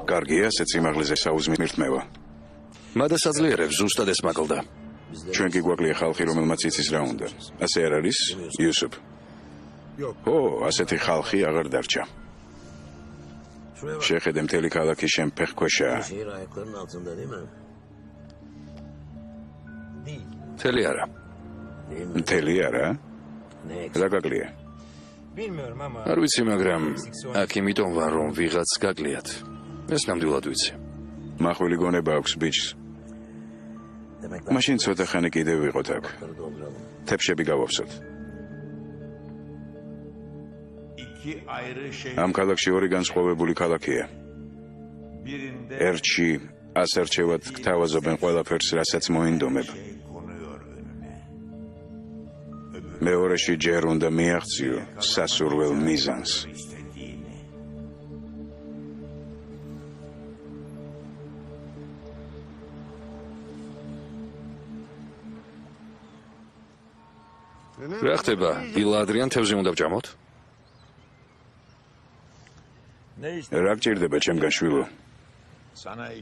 კარგია, ასეთ სიმაღლეზე საუზმე მირთმევა. მადასაძლიერებს ზუსტად ეს მაკლდა. ჩვენ კი გვაკლია ხალხი, რომელმაც იცის რა უნდა. ასე არ არის, იუსუფ? ო, ასეთი ხალხი აღარ დარჩა. შეხედე, მთელი ქალაქი შენ ფეხქვეშაა. მთელი არა. მთელი არა? რა გაკლია? არ ვიცი, მაგრამ აქ იმიტომ ვარ, რომ ვიღაც გაკლიათ. ეს ნამდვილად ვიცი. მახვილი გონება აქვს ბიჭს. მაშინ ცოტა ხანი კიდევ ვიყოთ აქ. თეფშები გავავსოთ. ამ ქალაქში ორი განსხვავებული ქალაქია. ერთში ასარჩევად გთავაზობენ ყველაფერს, რასაც მოინდომებ. მეორეში ჯერ უნდა მიაღწიო სასურველ მიზანს. რა ხდება? დილა ადრიან თევზი უნდა ვჭამოთ? რა გჭირდება ჩემგან შვილო?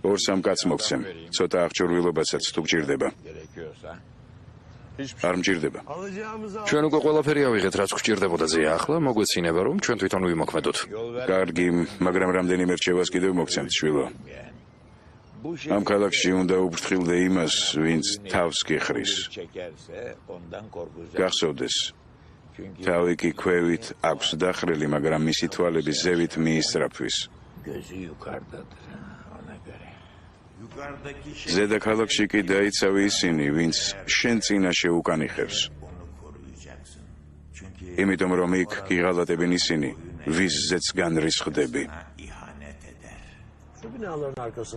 ორ-სამ კაცს მოგცემ. ცოტა აღჭურვილობასაც თუ გჭირდება. არ მჭირდება. ჩვენ უკვე ყველაფერი ავიღეთ, რაც გვჭირდებოდა ზეა. ახლა მოგვეცინება, რომ ჩვენ თვითონ ვიმოქმედოთ. კარგი, მაგრამ რამდენიმე რჩევას კიდევ მოგცემთ, შვილო. ამ ქალაქში უნდა უფრთხილდე იმას, ვინც თავს გიხრის. გახსოვდეს, თავი კი ქვევით აქვს დახრილი, მაგრამ მისი თვალები ზევით მიისწრაფვის. ზედა ქალაქში კი დაიცავი ისინი, ვინც შენ წინაშე უკან იხევს. იმიტომ რომ იქ გიღალატებენ ისინი, ვისზეც განრისხდები.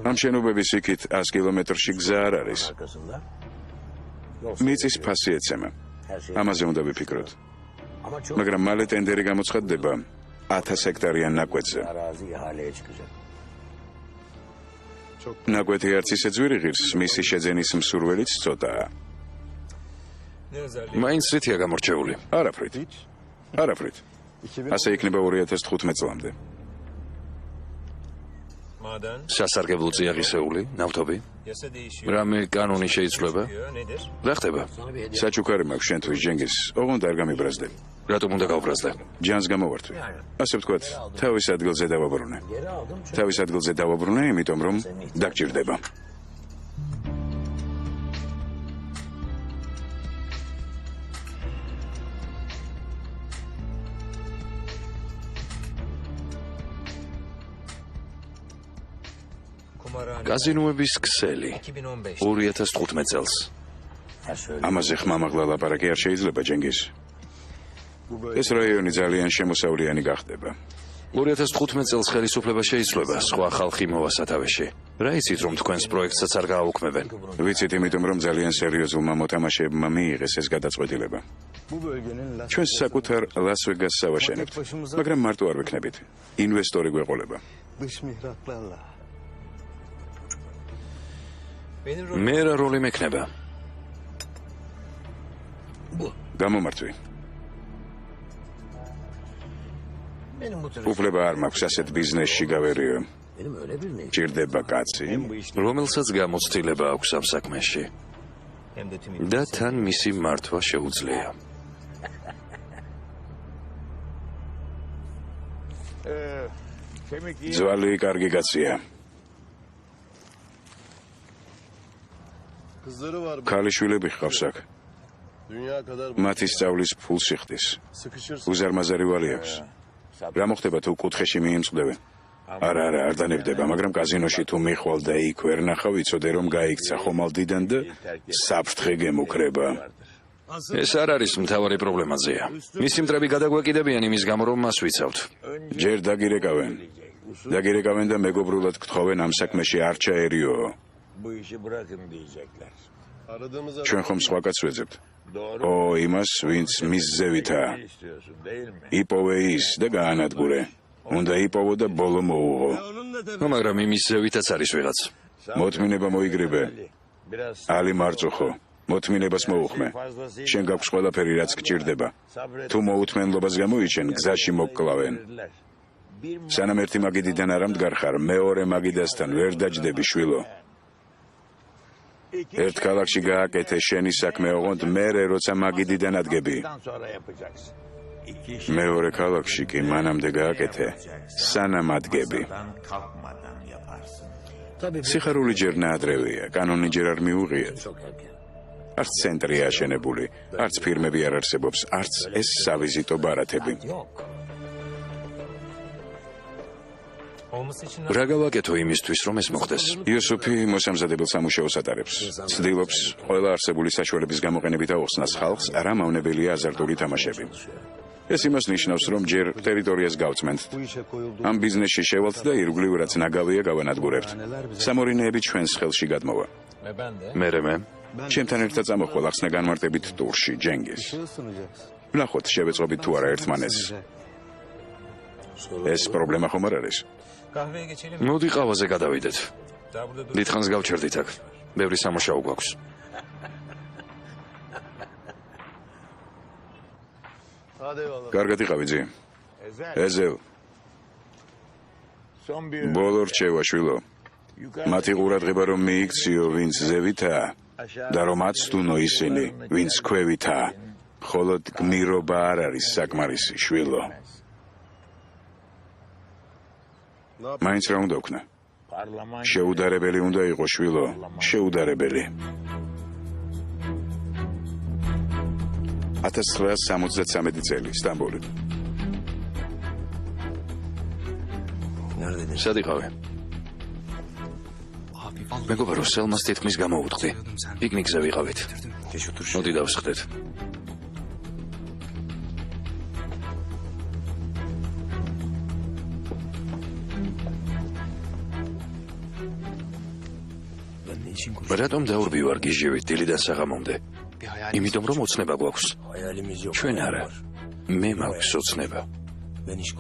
ამ შენობების იქით 100 კილომეტრში გზა არ არის. მიწის ფასი ეცემა. ამაზე უნდა ვიფიქროთ. მაგრამ მალე ტენდერი გამოცხადდება 1000 ჰექტარიან ნაკვეთზე. ნაკვეთი არც ისე ძვირი ღირს, მისი შეძენის მსურველიც ცოტაა. მაინც რითია გამორჩეული? არაფრით. არაფრით. ასე იქნება 2015 წლამდე. სასარგებლო წიაღისეული, ნავთობი? რამე კანონი შეიცვლება? რა ხდება? საჩუქარი მაქვს შენთვის, ჯენგიზ. ოღონდ არ გამიბრაზდე. რატომ უნდა გავბრაზდე? ჯანს გამოვართვი. ასე ვთქვათ, თავის ადგილზე დავაბრუნე. თავის ადგილზე დავაბრუნე, იმიტომ რომ დაგჭირდება. კაზინოების ქსელი 2015 წელს. ამაზე ხმამაღლა ლაპარაკი არ შეიძლება, ჯენგიზ. ეს რაიონი ძალიან შემოსავლიანი გახდება. 2015 წელს ხელისუფლება შეიცვლება, სხვა ხალხი მოვა სათავეში. რა იცით, რომ თქვენს პროექტსაც არ გააუქმებენ? ვიცით, იმიტომ რომ ძალიან სერიოზულმა მოთამაშეებმა მიიღეს ეს გადაწყვეტილება. ჩვენ საკუთარ ლას-ვეგასს ავაშენებთ, მაგრამ მარტო არ ვიქნებით. ინვესტორი გვეყოლება. მე რა როლი მექნება? გამომართვი. უფლება არ მაქვს ასეთ ბიზნესში გავერიო. ჭირდება კაცი, რომელსაც გამოცდილება აქვს ამ საქმეში და თან მისი მართვა შეუძლია. ძვალი კარგი კაცია. ქალიშვილები ჰყავს აქ. მათი სწავლის ფულს იხდის. უზარმაზარი ვალი აქვს. რა მოხდება თუ კუთხეში მიიმწყდებენ? არა, არ დანებდება, მაგრამ კაზინოში თუ მიხვალ და იქ ვერ ნახავ, იცოდე რომ გაიქცა ხომალდიდან და საფრთხე გემუქრება. ეს არ არის მთავარი პრობლემა ზეა. მისი მტრები გადაგვეკიდებიან იმის გამო, რომ მას ვიცავთ. ჯერ დაგირეკავენ. დაგირეკავენ და მეგობრულად გთხოვენ ამ საქმეში არ ჩაერიო. ჩვენ ხომ სხვა კაცს ვეძებთ? ო, იმას, ვინც მის ზევითაა. იპოვე ის და გაანადგურე. უნდა იპოვო და ბოლო მოუღო. მაგრამ იმის ზევითაც არის ვიღაც. მოთმინება მოიგრიბე. ალი მარწუხო. მოთმინებას მოუხმე. შენ გაქვს ყველაფერი, რაც გჭირდება. თუ მოუთმენლობას გამოიჩენ, გზაში მოგკლავენ. სანამ ერთი მაგიდიდან არ ამდგარ ხარ, მეორე მაგიდასთან ვერ დაჯდები, შვილო. ერთ ქალაქში გააკეთე შენი საქმე, ოღონდ მერე როცა მაგიდიდან ადგები. მეორე ქალაქში კი მანამდე გააკეთე, სანამ ადგები. სიხარული ჯერ ნაადრევია, კანონი ჯერ არ მიუღიათ. არც ცენტრი აშენებული, არც ფირმები არ არსებობს, არც ეს სავიზიტო ბარათები. რა გავაკეთო იმისთვის, რომ ეს მოხდეს? იოსუფი მოსამზადებელ სამუშაოს ატარებს. ცდილობს ყველა არსებული საშუალების გამოყენებით აუხსნას ხალხს, რა მავნებელია აზარტული თამაშები. ეს იმას ნიშნავს, რომ ჯერ ტერიტორიას გავწმენთ. ამ ბიზნესში შევალთ და ირგვლივ რაც ნაგავია გავანადგურებთ. სამორინეები ჩვენს ხელში გადმოვა. მე ჩემთან ერთად წამოხვალ ახსნა განმარტებით ტურში, ჯენგის. ვნახოთ, შევეწყობით თუ არა ერთმანეთს. ეს პრობლემა ხომ არ არის? მოდი ყავაზე გადავიდეთ. დიდხანს გავჩერდით აქ. ბევრი სამუშაო გვაქვს. კარგად იყავი ძი. ეზელ. ბოლო რჩევა, შვილო. მათი ყურადღება რომ მიიქციო, ვინც ზევითაა და რომ აცდუნო ისინი, ვინც ქვევითაა. მხოლოდ გმირობა არ არის საკმარისი, შვილო. მაინც რა უნდა ვქნა? შეუდარებელი უნდა იყო, შვილო, შეუდარებელი. 1973 წელი, სტამბოლი. სად იყავი? მეგობრებო, სელმას თითქმის გამოუთხდი. პიკნიკზე ვიყავით. მოდი დავსხდეთ. რატომ დაურბივარ გიჟევით დილიდან საღამომდე? იმიტომ რომ ოცნება გვაქვს. ჩვენ არა. მე მაქვს ოცნება.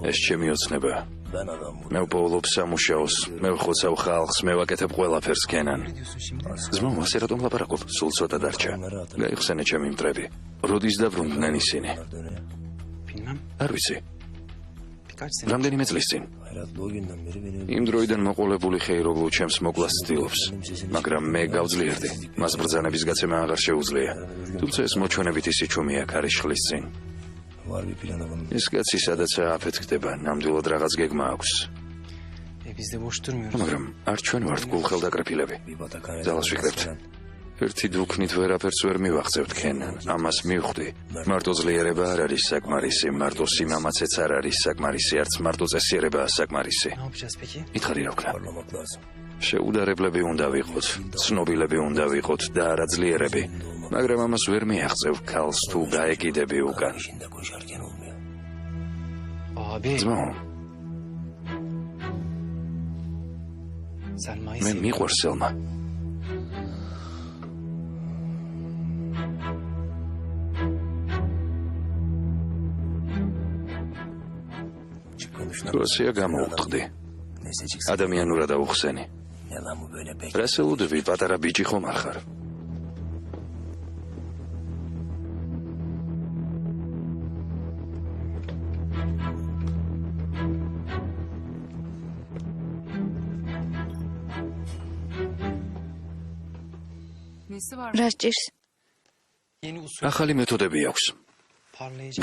ეს ჩემი ოცნება. მე ვპოულობ სამუშაოს, მე ვხოცავ ხალხს, მე ვაკეთებ ყველაფერს კენან. ზმო, ასე რატომ ლაპარაკობ? სულ ცოტა დარჩა. გაიხსენე ჩემი მტრები. როდის დაბრუნდნენ ისინი? არ ვიცი. რამდენიმე წლის წინ. იმ დროიდან მოყოლებული ხეიროღლუ ჩემს მოკვლას ცდილობს, მაგრამ მე გავძლიერდი. მას ბრძანების გაცემა აღარ შეუძლია. თუმცა ეს მოჩვენებითი სიჩუმე აქ არის ხლის წინ. ეს კაცი სადაცაა აფეთქდება, ნამდვილად რაღაც გეგმა აქვს. მაგრამ არ ჩვენ ვართ გულხელდაკრეფილები. ძალას ვიკრებთ. ერთი დუქნით ვერაფერს ვერ მივაღწევთ კენან. ამას მივხვდი. მარტო ძლიერება არ არის საკმარისი, მარტო სიმამაცეც არ არის საკმარისი, არც მარტო წესიერებაა საკმარისი. მითხარი რა ვქნა? შეუდარებლები უნდა ვიყოთ, ცნობილები უნდა ვიყოთ და არა ძლიერები. მაგრამ ამას ვერ მიაღწევ ქალს თუ გაეკიდები უკან. ძმო, მე მიყვარს სელმა. რუსია გამოუხდი. ადამიანურად აუხსენი. რასელუდები პატარა ბიჭი ხომ არ ხარ? რა სჭირს? ახალი მეთოდები აქვს.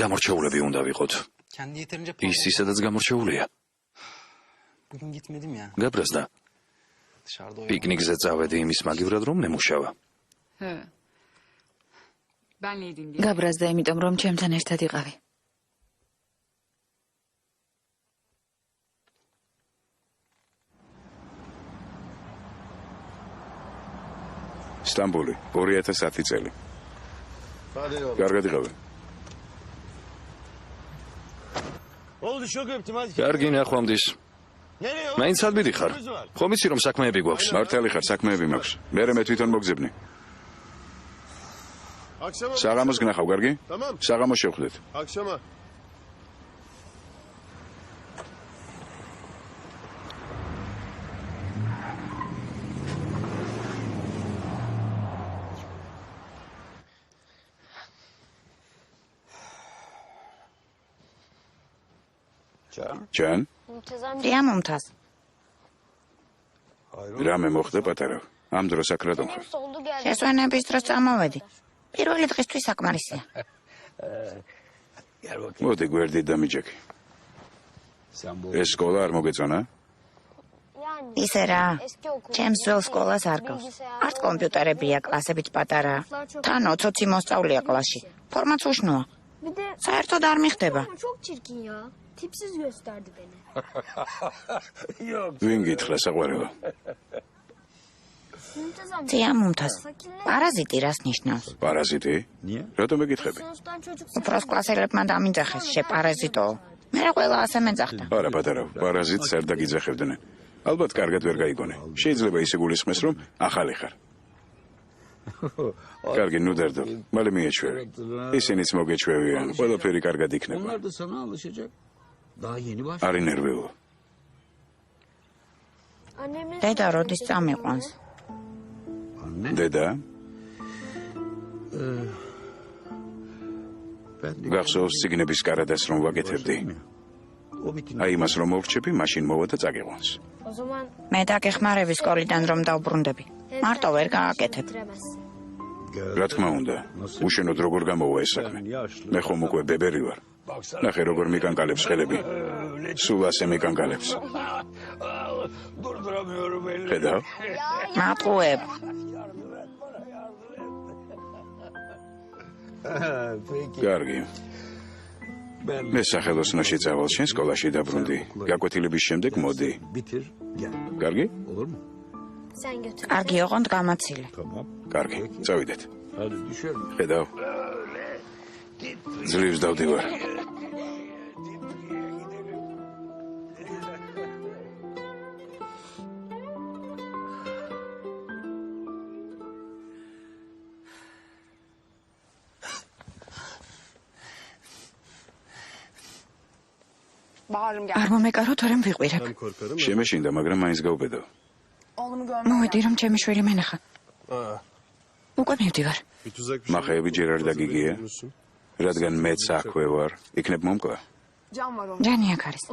გამორჩეულები უნდა ვიყოთ. ის ისედაც გამორჩეულია. გაბრაზდა. პიკნიკზე წავედი იმის მაგივრად რომ ნემუშავა. გაბრაზდა იმიტომ რომ ჩემთან ერთად იყავი. სტამბოლი, 2010 წელი. კარგად იყავი. კარგი ნახვამდის. მაინც ადბიდი ხარ. ხომ იცი რომ საქმეები გვაქვს? მართალი ხარ, საქმეები მაქვს. მერე მე თვითონ მოგძებნი. საღამოს გნახავ, კარგი? საღამოს შევხვდეთ. ჯან, რია მომთას? რამე მოხდა პატარავ? ამ დროს აქ რატომ ხარ? შესვენების დროს წამოვედი. პირველი დღისთვის საკმარისია. მოდი გვერდით დამიჯექი. ეს სკოლა არ მოგეწონა? ისე რა, ჩემს ძველ სკოლას არ გავს. არც კომპიუტერებია, კლასებიც პატარაა. თან 20 მოსწავლეა კლასში. ფორმაც უშნოა. საერთოდ არ მიხდება. Çok çirkin ya. Tipsiz gösterdi beni. ვინ გითხრა საყვარელო? ძია მომთას. პარაზიტი რას ნიშნავს? პარაზიტი? რატომ ეკითხები? Sonuçtan çocuk უბრალოდ კლასელებმა დამინძახეს, შეპარაზიტო. მე ყველა ასე მეძახდა. არა პატარავ, პარაზიტს არ დაგიძახებდნენ. ალბათ კარგად ვერ გაიგონე. შეიძლება ისე გულისხმეს, რომ ახალი ხარ. კარგი, ნუ დარდო. მალე მიეჩვევი. ისინიც მოგეჩვევიან. ყველაფერი კარგად იქნება. Onlar da sana alışacak. Daha yeni baş. არი ნერვიულო. annemle დედა როდის წამიყვანს? Anne. დედა, Ben de გახსოვს ციგნების კარადას რომ ვაკეთებდი. o bitin. აი მას რომ მოვრჩები, მაშინ მოვა და წაგიყვანს. o zaman მე დაგეხმარები სკოლიდან რომ დავბრუნდები. მარტო ვერ გააკეთებ. bitiremezsin. რა თქმა უნდა, უშენოდ როგორ გამოვა ეს საქმე. მე ხომ უკვე ბებერი ვარ. ნახე როგორ მიკანკალებს ხელები. სულ ასე მიკანკალებს. Durduramıyorum elini. ხედავ? მატყუებ. Peki. კარგი. Ben მე სახელოსნოში წავალ, შენ სკოლაში დაბრუნდი. გაკვეთილების შემდეგ მოდი. bitir. Gel. კარგი? Olur mu? Sen götür. კარგი ოღონდ გამაცილე. Tamam. კარგი. წავიდეთ. Hadi düşelim. ხედავ? ძლივს დავდივარ. არ მომეკარო თორემ ვიყვირებ. შემეშინდა, მაგრამ მაინც გავბედო. მოვედი რომ ჩემი შვილი მენახა. უკვე მივდივარ. მახეები ჯერ არ დაგიგია, რადგან მეც აქვე ვარ. იქნებ მომკლა? ჯანი აქ არის.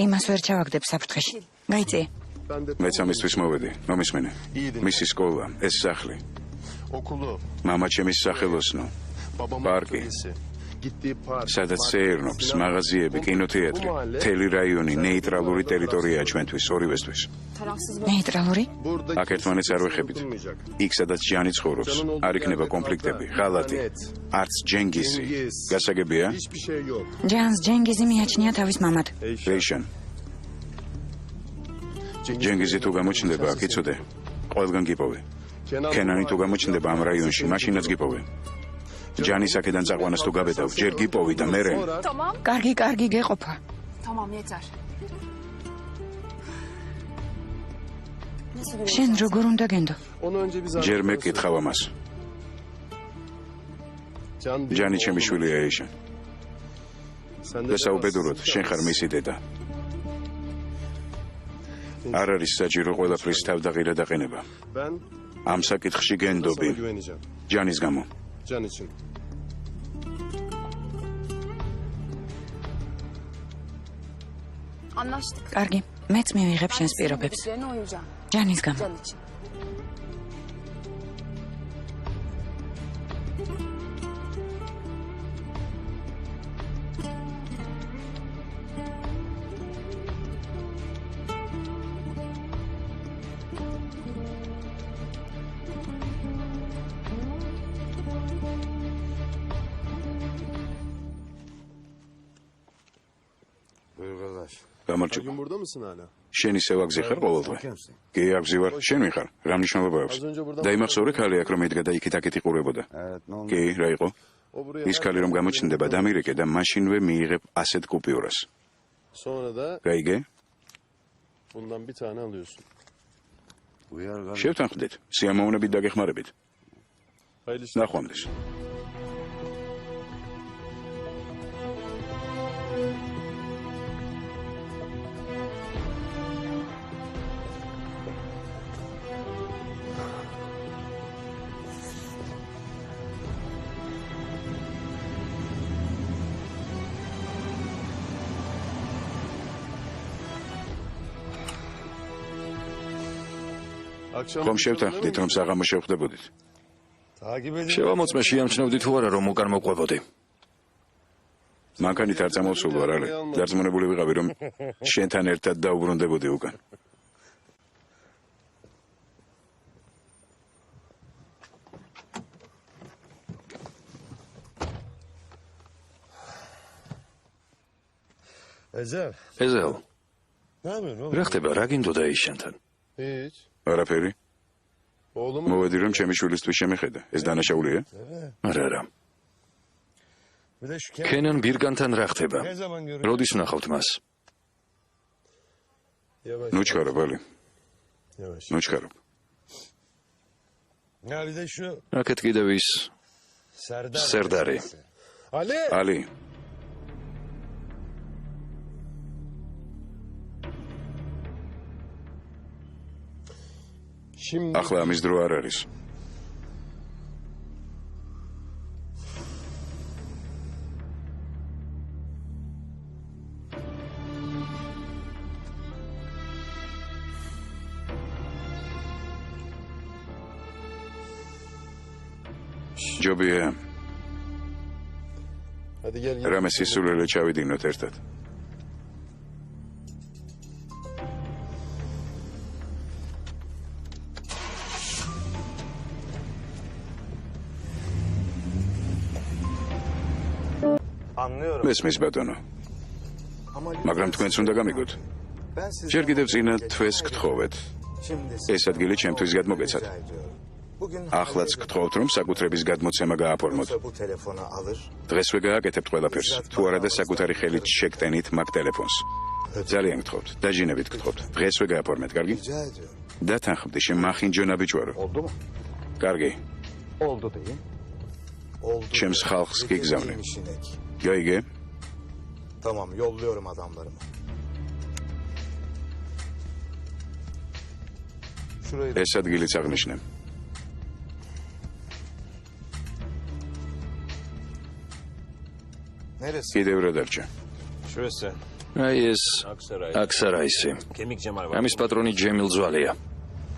იმას ვერ ჩავაგდებ საფრთხეში. გაიწიე. მეც ამისთვის მოვედი. მომისმენე. მისი სკოლა, ეს სახლი. Okulu, მამა ჩემის სახელოსნო. babamın Parki. atölyesi, gittiği park, სადაც სეირნობს, მაღაზიები, კინოთეატრი, მთელი რაიონი ნეიტრალური ტერიტორიაა ჩვენთვის, ორივესთვის. ნეიტრალური? burada აქ ერთმანეთს არ ვეხებით. იქ სადაც ჯანი ცხოვრობს, არ იქნება კონფლიქტები, ღალატი, არც ჯენგისი. გასაგებია? hiçbir şey yok. ჯანს ჯენგიზი მიაჩნია თავის მამად. რეიშან. ჯენგიზი თუ გამოჩნდება, აქ იცოდე. ყველგან გიპოვე. ქენანი თუ გამოჩნდება ამ რაიონში, მაშინაც გიპოვე. ჯანის აქედან წაყვანას თუ გაბედავ, ჯერ გიპოვი და მერე. კარგი, კარგი გეყოფა. Tamam yeter. შენ როგორ უნდა გენდო? Onu önce biz ჯერ მე გკითხავ ამას. ჯანი ჩემი შვილია ეიშან. და საუბედუროდ, შენ ხარ მისი დედა. არ არის საჭირო ყველაფრის თავდაღირა დაყენება. Ben ამ საკითხში sana გენდობი güveneceğim. ჯანის გამო. Can için. Anlaştık. კარგი, მეც მივიღებ შენს პირობებს. Dediklerine uyacağım. ჯანის გამო. Can için. Buyur kardeş. გამარჯობა. Bugün burada mısın hala? შენ ისევ აგზი ხარ ყოველდღე? კი, აგზი ვარ. შენ ვიხარ? რა მნიშვნელობა აქვს? დაიმახსოვრე ქალი აქ რომ იდგა და იქით-აქეთ იყურებოდა. კი, რა იყო? O buraya ის ქალი რომ გამოჩნდება დამირეკე და მაშინვე მიიღებ ასეთ კუპიურას. sonra da რა იგე? bundan bir tane alıyorsun. შევთანხმდით, სიამოვნებით დაგეხმარებით. Hayırlı işler. ნახვამდის. ხომ შევთანხმდით, რომ საღამო შევხვდებოდით? შევამოწმე შეამჩნევდი თუ არა რომ უკან მოყვებოდი. მანქანით არ წამოვსულ ვარ, ალი. დარწმუნებული ვიყავი, რომ შენთან ერთად დაუბრუნდებოდი უკან. ეზელ, რა ხდება, რა გინდოდა ის შენთან? Hiç. არაფერი. Oğlum მოვედი რომ ჩემი შვილისთვის შემეხედა. ეს დანაშაულია? არა. ქენან ბირგანთან რა ხდება? როდის ვნახავთ მას? yavaş. ნუ ჩქარობ, ალი. Yavaş. ნუ ჩქარობ. აქეთ კიდევ ის სერდარი. Ali. ალი, Şimdi ახლა ამის დრო არ არის. ჯობია, hadi gel gel. რამე სისულელე ჩავიდინოთ ერთად. მესმის ბატონო, მაგრამ თქვენც უნდა გამიგოთ. ჯერ კიდევ წინა თვეს გთხოვეთ. ეს ადგილი ჩემთვის გადმოგეცათ. ახლაც გთხოვთ, რომ საკუთრების გადმოცემა გააფორმოთ. დღესვე გააკეთებთ ყველაფერს. თუ არა და საკუთარი ხელით შეგტენით მაგ ტელეფონს. ძალიან გთხოვთ, დაჟინებით გთხოვთ. დღესვე გააფორმეთ, კარგი? დათანხმდი, შემახინჯონა ბიჭვარო. კარგი, Oldu deyin. Oldu. ჩემს ხალხს Dediğim გიგზავნე. işin ek. გაიგე? Tamam, yolluyorum adamlarımı. Şurayı da ეს ადგილიც აღნიშნე. neresi? კიდევ რა დარჩა? Şurası. აი ეს Aksaray. აქსარაისი. Kemik Cemal var. ამის პატრონი ჯემილ ზვალია.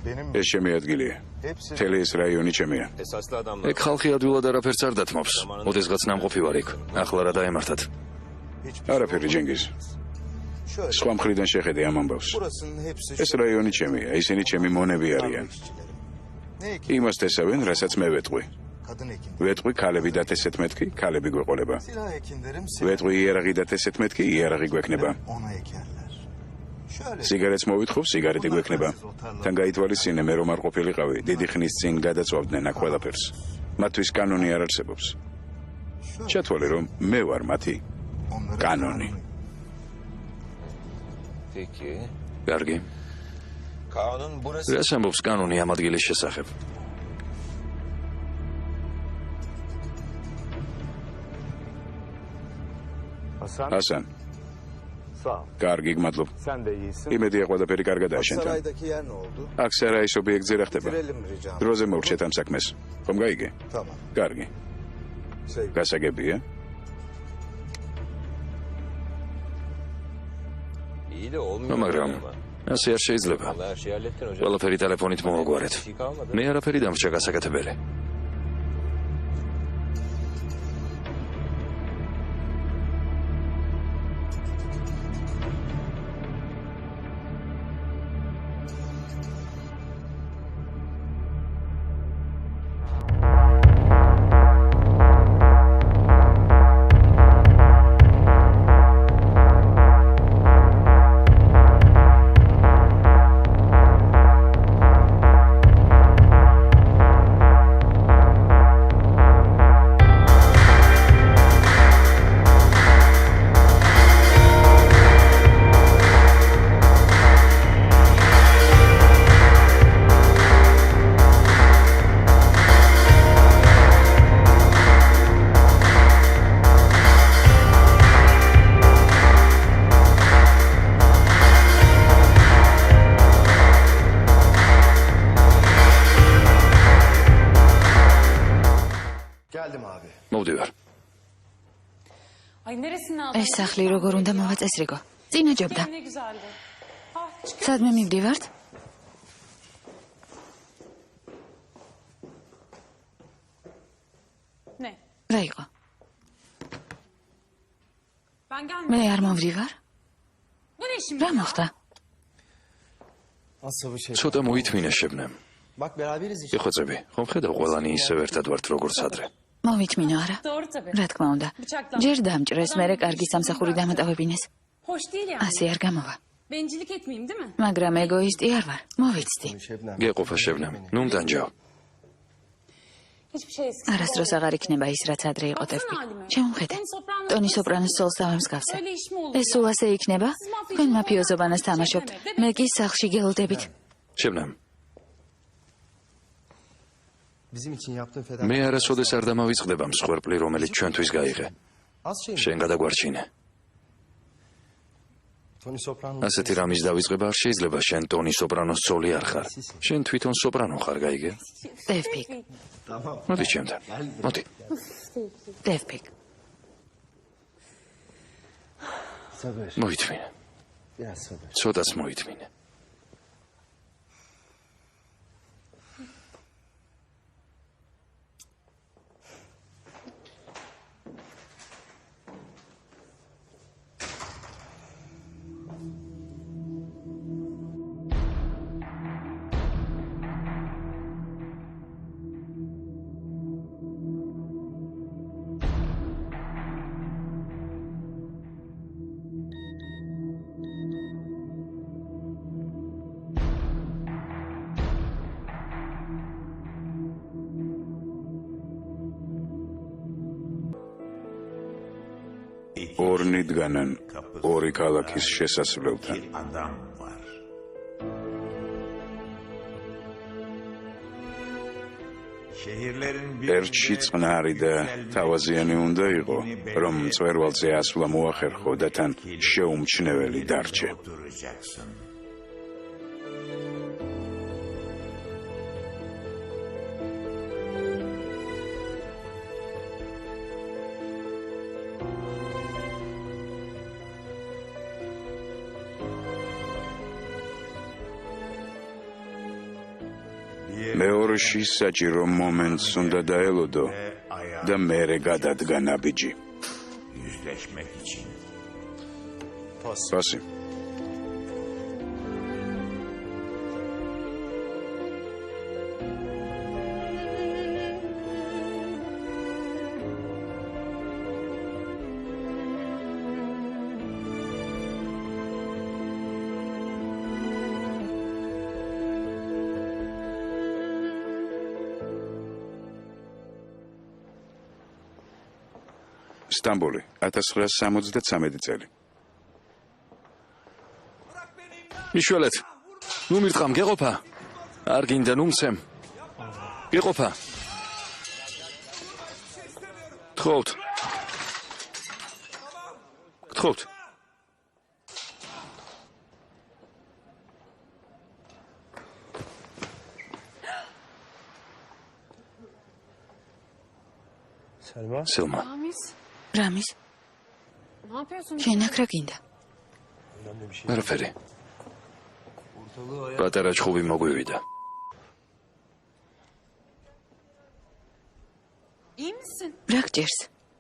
Benim ეს ჩემი ადგილია. hepsi მთელი ეს რაიონი ჩემია. Esaslı adamlar. ეგ ხალხი ადვილად არაფერს არ დათმობს. ოდესღაც ნამყოფი ვარ იქ. ახლა რა დაემართათ? hiçbir არაფერი ჯენგიზ. Şöyle. სხვა მხრიდან შეხედე ამ ამბავს. Burasının hepsi ეს რაიონი ჩემია, ისინი ჩემი მონები არიან. işçileri. Ne ekin? იმას თესავენ, რასაც მე ვეტყვი. Kadın ekin. ვეტყვი ქალები დათესეთ მეთქი, ქალები გვეყოლება. Silah ekinlerim ვეტყვი იერაღი დათესეთ მეთქი, იერაღი გვექნება. ona ekerler. Şöyle. სიგარეტს მოვითხობ, სიგარეტი გვექნება. თან გაითვალისწინე, მე რომ არ ყოფილიყავი, დიდი ხნის წინ გადაწვავდნენ აქ ყველაფერს. მათთვის კანონი არ არსებობს. ჩათვალე რომ მე ვარ მათი Onların კანონი. Peki. კარგი. Kanun burası. რას ამბობს კანონი ამ ადგილის შესახებ? Hasan, ასან, sağ ol. კარგი, გმადლობ. Sen de iyisin. იმედია ყველაფერი კარგადაა შენთან. Saraydaki yer ne oldu? აქ სარაის ობიექტზე რა ხდება? Bitirelim ricam. დროზე მოვრჩეთ ამ საქმეს. ხომ გაიგე? Tamam. კარგი. Sevgi. გასაგებია? İyi de olmuyor. მაგრამ ასე არ შეიძლება. Vallahi her şeyi hallettin hocam. ყველაფერი ტელეფონით მოვაგვარეთ. Bir şey kalmadı. მე არაფერი დამრჩა გასაკეთებელი. Geldim abi. მოვდივარ. Ay neresinden aldın? ეს სახლი როგორ უნდა მოვაწესრიგო? წინა ჯობდა. Ne güzeldi. Ah çıkıyor. სადმე მივდივართ? რა იყო? Ben gelmedim. მე არ მომვდივარ? Bu ne şimdi? რა მოხდა? Asabı şey. ცოტა მოითმინე შებნემ. Bak beraberiz işte. იხვეწები, ხომ ხედავ ყველანი ისევ ერთად ვართ როგორც ადრე. მოვითმინო არა? Doğru tabii. რა თქმა უნდა. ჯერ დამჭრეს, მერე კარგი სამსახური დამატავებინეს. Hoş değil yani. ასე არ გამოვა. Bencillik etmeyeyim değil mi? მაგრამ ეგოისტი არ ვარ. მოვიცდი. Şebnem. გეყოფა შებნემ. ნუ მდანჯავ. Hiçbir şey eskisi არასდროს აღარ იქნება ის, რაც ადრე იყო ტეფი. შემოხედე. ტონი სოპრანოს სოლს დავემსგავსე. Öyle iş mi olur? ეს სულ ასე იქნება? თქვენ მაფიოზობანას თამაშობთ. მე კი სახლში გელოდებით. შებნემ, Bizim için yaptığın feda. მე არასოდეს არ დამავიწყდება მსხვერპლი, რომელიც ჩვენთვის გაიღე. Az şey mi? შენ გადაგვარჩინე. Tony Soprano. ასეთი რამის დავიწყება არ შეიძლება, შენ ტონი სოპრანოს ცოლი არ ხარ. შენ თვითონ სოპრანო ხარ, გაიგე? ტევფიკ. Tamam. მოდი ჩემთან. მოდი. ტევფიკ. Sabır. მოითმინე. Biraz sabır. ცოტაც მოითმინე. ორნი დგანან ორი ქალაქის შესასვლელთან. ერთში წყნარი და თავაზიანი უნდა იყო, რომ მწვერვალზე ასვლა მოახერხო და თან შეუმჩნეველი დარჩე. მეორეში საჭირო მომენტს უნდა დაელოდო და მერე გადადგა ნაბიჯი. პასი. სტამბოლი 1973 წელი. მიშველეთ. ნუ მირტყამ, გეყოფა. არ გინდა ნუ მცემ. გეყოფა. გთხოვთ. გთხოვთ. Selma. სილმა, Ramiz, რამის? ne yapıyorsun? შენ აქ რა გინდა? Önemli bir şey. არაფერი. პატარა ჩხუბი მოგვივიდა. İyi misin? რა გჭირს?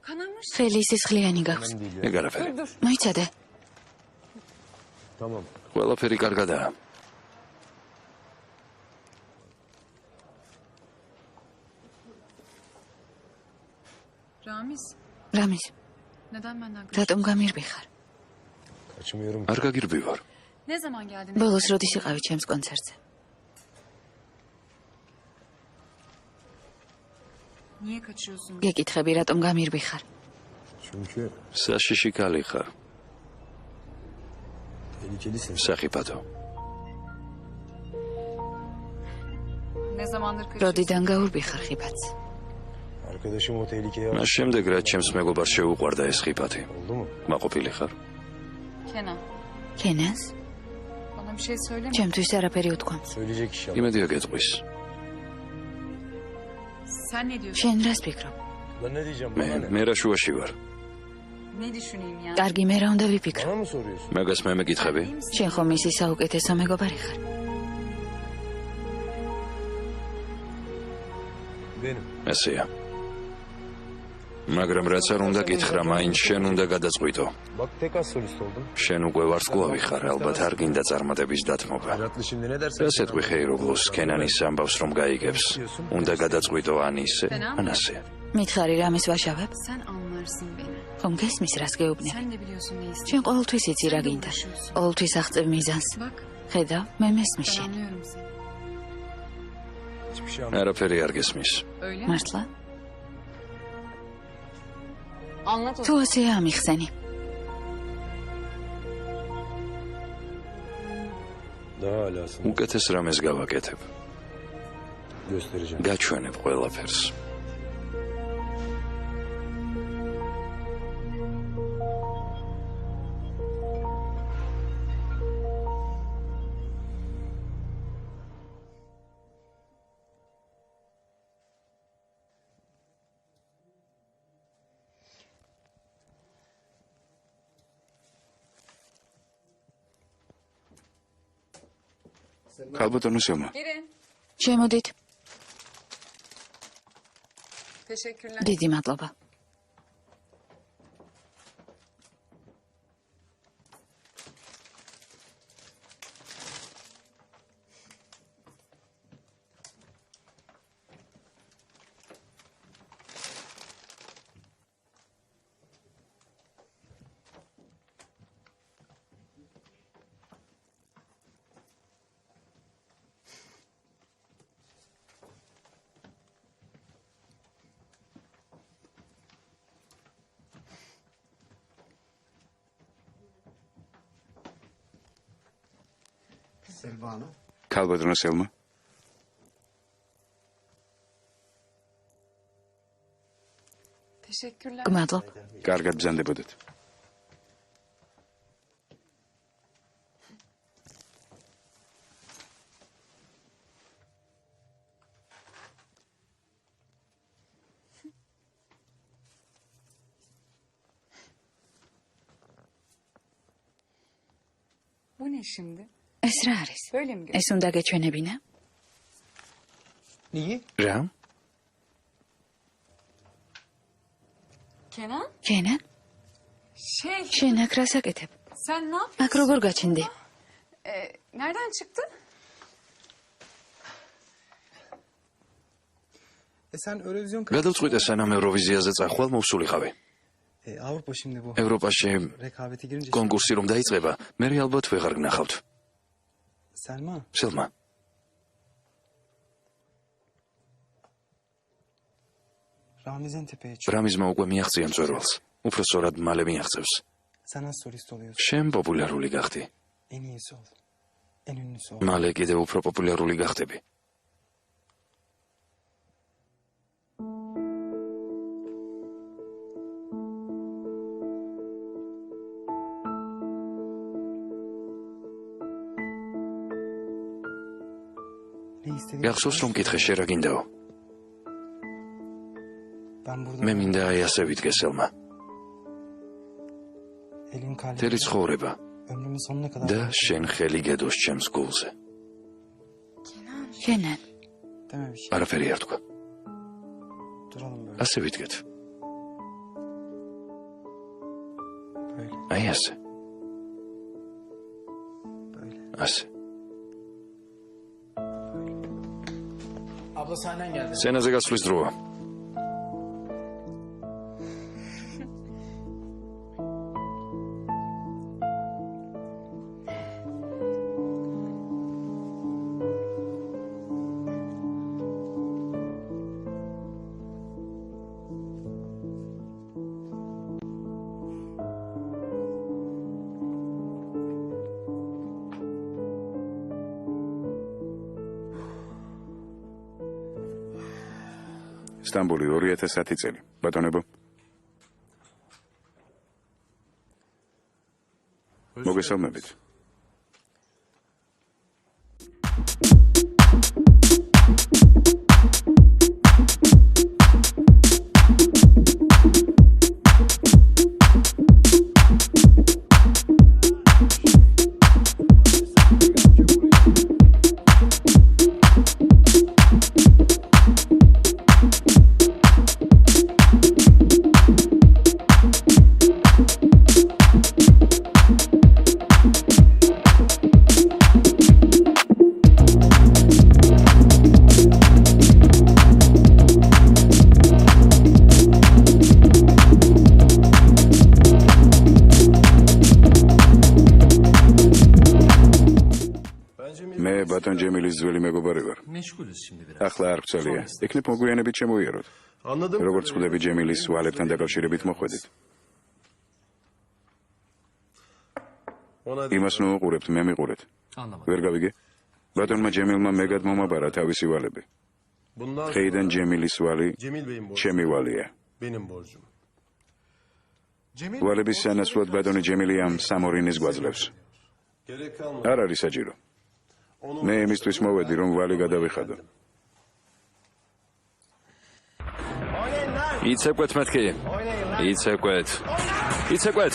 Kanamış. ხელი სისხლიანი გაქვს. ეგ არაფერი. Dur. მოიცადე. Tamam. ყველაფერი კარგადაა. Ramiz, რამის? neden benden kaçıyorsun? რატომ გამირბი ხარ? Kaçmıyorum. არ გაგირბივარ. Ne zaman geldin? ბოლოს როდის იყავი ჩემს კონცერტზე? Niye kaçıyorsun? გეკითხები რატომ გამირბი ხარ? Çünkü საშიში კალი ხარ. tehlikelisin. სახიფათო. Ne zamandır kaçıyorsun? როდიდან გაურბი ხარ ხიფათს? Arkadaşım o tehlikeye მას შემდეგ რაც ჩემს მეგობარს შეუყვარდა ეს ხიფათი. oldu mu? მაყოფილი ხარ? Kenan, ქენას? bana bir şey söyleme. ჩემთვის არაფერი უთქვა. Söyleyecek inşallah. იმედია გეტყვის. Sen ne diyorsun? შენ რას ფიქრობ? Ben ne diyeceğim? მე Bana ne? მე რა შუაში ვარ. Ne düşüneyim ya? კარგი, მე რა უნდა ვიფიქრო? Bana mı soruyorsun? მაგას მე მეკითხები? İyi misin? შენ ხომ ისი საუკეთესო მეგობარი ხარ? Benim. ესეა. მაგრამ რაც არ უნდა გითხრა, მაინც შენ უნდა გადაწყვიტო. Bak tek az solist oldum. შენ უკვე ვარსკვლავი ხარ, ალბათ არ გინდა წარმატების დათმობა. Berat'la şimdi ne dersen. რა სიტყვი ხეიროგლოს კენანის ამბავს რომ გაიგებს. უნდა გადაწყვიტო ან ისე, ან ასე. მითხარი რამის ვაშავებ? Sen anlarsın beni. ხომ გესმის რას გეუბნები? Sen de biliyorsun ne istiyorum. შენ ყოველთვის იცი რა გინდა. ყოველთვის აღწევ მიზანს. Bak ხედავ, მე მესმის ben შენ. anlıyorum seni. Hiçbir şey anlamadım. არაფერი არ გესმის. Öyle mi? მართლა? Anlat o თუ ასეა ამიხსენი. Daha alasını უკეთეს რამეს გავაკეთებ. göstereceğim. გაჩვენებ ყველაფერს. ქალბატონო სელმა, Girin. შემოდით. Teşekkürler. დიდი მადლობა. Silvano. ქალბატონო სელმა, Teşekkürler. გმადლობ. კარგად ბრძანდებოდეთ. Bu ne şimdi? ეს რა არის? Böyle mi? ეს უნდა გეჩვენებინა? რა? Kenan? კენან, Şey, შენ აქ რას აკეთებ? sen ne აქ yapıyorsun? როგორ გაჩნდი? Nereden çıktı? Sen Eurovision გადავწყვიტე სანამ ევროვიზიაზე წახვალ მოვსულიყავი. Avrupa şimdi bu. ევროპაში Rekabete girince კონკურსი რომ დაიწყება, მე ალბათ ვეღარ გნახავთ. Selma, სელმა, Ramiz'in tepeye çık. რამიზმა უკვე მიაღწია მწვერვალს. უფრო სწორად მალე მიაღწევს. Sen az solist oluyorsun. შენ პოპულარული გახდი. En iyisi ol. En ünlüsü ol. მალე კიდევ უფრო პოპულარული გახდები. Ne istediğin გახსოვს რომ კითხე შე რა გინდაო? Ben burada მე მინდა აი ასე ვიდგე სელმა. elin kalbim. თელი ცხოვრება Ömrümün sonuna kadar. და შენ ხელი გედოს ჩემს გულზე. კენან, Deme bir şey. არაფერი არ თქვა. Duralım böyle. ასე ვიდგეთ. Böyle. აი ასე. Böyle. ასე. Abla sahnen geldi. სცენაზე გასვლის დროა. სტამბული 2010 წელი. ბატონებო. მოგესალმებით. ბატონ ჯემილის ძველი მეგობარი ვარ. ახლა არ ვცალია. იქნებ მოგვიანებით შემოვიაროთ. Anladım. როგორც ხვდები ჯემილის ვალებთან დაკავშირებით მოხვედით. Ona იმას ნუ უყურებთ, მე მიყურეთ. ვერ გავიგე? ბატონმა ჯემილმა მეგად მომაბარა თავისი ვალები. bundan ხეიდან ჯემილის ვალი Cemil Bey'in borcu. ჩემი ვალია. Benim borcum. ვალების სანაცვლოდ ბატონი ჯემილი ამ სამორინის გვაძლევს. Gerek kalmadı. არ არის საჭირო. მე იმისთვის მოვედი, რომ ვალი გადავიხადო. იცეკვეთ მეთქი. იცეკვეთ. იცეკვეთ.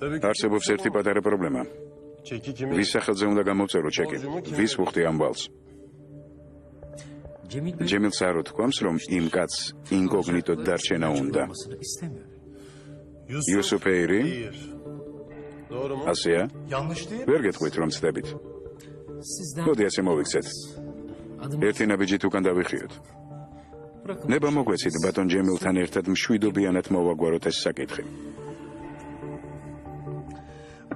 Tabii ki. არსებობს ერთი პატარა პრობლემა. Çeki kimin? ვის სახელზე უნდა გამოვწერო ჩეკი? ვის ვუხდი ამ ვალს? ჯემილს არ უთქვამს, რომ იმ კაცს ინკოგნიტოდ დარჩენა უნდა. იუსუფ ეირი? Hayır. Doğru mu? ასეა? ვერ გეტყვით, რომ ცდებით. მოდი ასე მოვიქცეთ. ერთი ნაბიჯით უკან დავიხიოთ. ნება მოგვეცით ბატონ ჯემილთან ერთად მშვიდობიანად მოვაგვაროთ ეს საკითხი.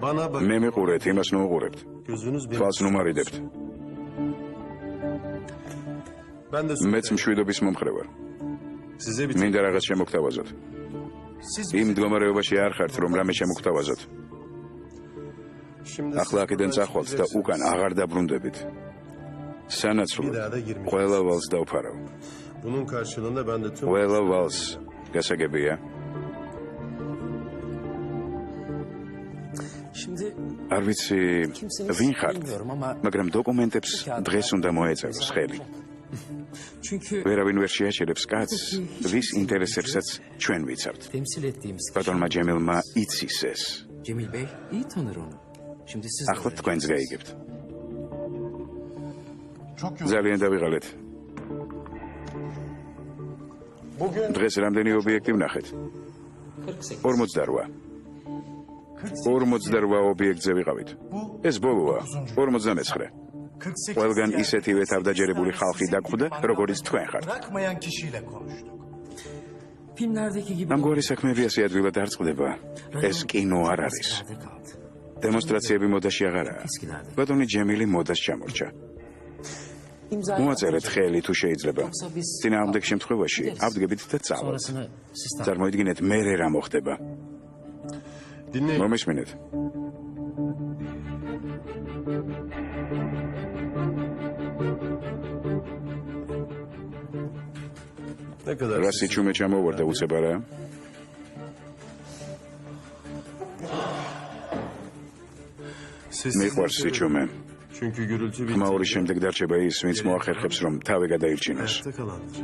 Bana bak. მე მიყურეთ, იმას ნუ უყურებთ. Gözünüz benim. თვალს ნუ მარიდებთ. Ben de მეც მშვიდობის მომხრე ვარ. size bir მინდა რაღაც შემოგთავაზოთ. იმ მდგომარეობაში არ ხართ, რომ რამე შემოგთავაზოთ. Şimdi ახლა აქედან წახვალთ და უკან აღარ დაბრუნდებით. სანაცვლოდ ყველა ვალს დავფარავ. bunun karşılığında ben de tüm ყველა ვალს გასაგებია. არ ვიცი ვინ ხართ, მაგრამ დოკუმენტებს დღეს უნდა მოეწეროს ხელი. ვერავინ ვერ შეაჩერებს კაცს, ვის ინტერესებსაც ჩვენ ვიცავთ. ბატონმა ჯემილმა იცის ეს. ახლა თქვენს გაიგებთ. ძალიან დავიღალეთ. დღეს რამდენი ობიექტი ვნახეთ? 48. 48 ობიექტზე ვიყავით. ეს ბოლოა, 49. ყველგან ისეთივე თავდაჯერებული ხალხი დაგხვდა, როგორც თქვენ ხართ. Bırakmayan kişiyle konuştuk. ამგვარი საქმეები ასე ადვილად არ წყდება. ეს კინო არ არის. დემონსტრაციები მოდაში აღარაა. ბატონი ჯემილი მოდას ჩამორჩა. მოაწერეთ ხელი თუ შეიძლება. წინააღმდეგ შემთხვევაში ავდგებით და წავალთ. წარმოიდგინეთ, მერე რა მოხდება. dinleyin. მომისმინეთ. Ne kadar რა სიჩუმე ჩამოვარდა უცებ არა? მიყვარს სიჩუმე. Çünkü gürültü bir ხმაურის შემდეგ დარჩება ის, ვინც მოახერხებს, რომ თავი გადაირჩინოს. ayakta kalandır.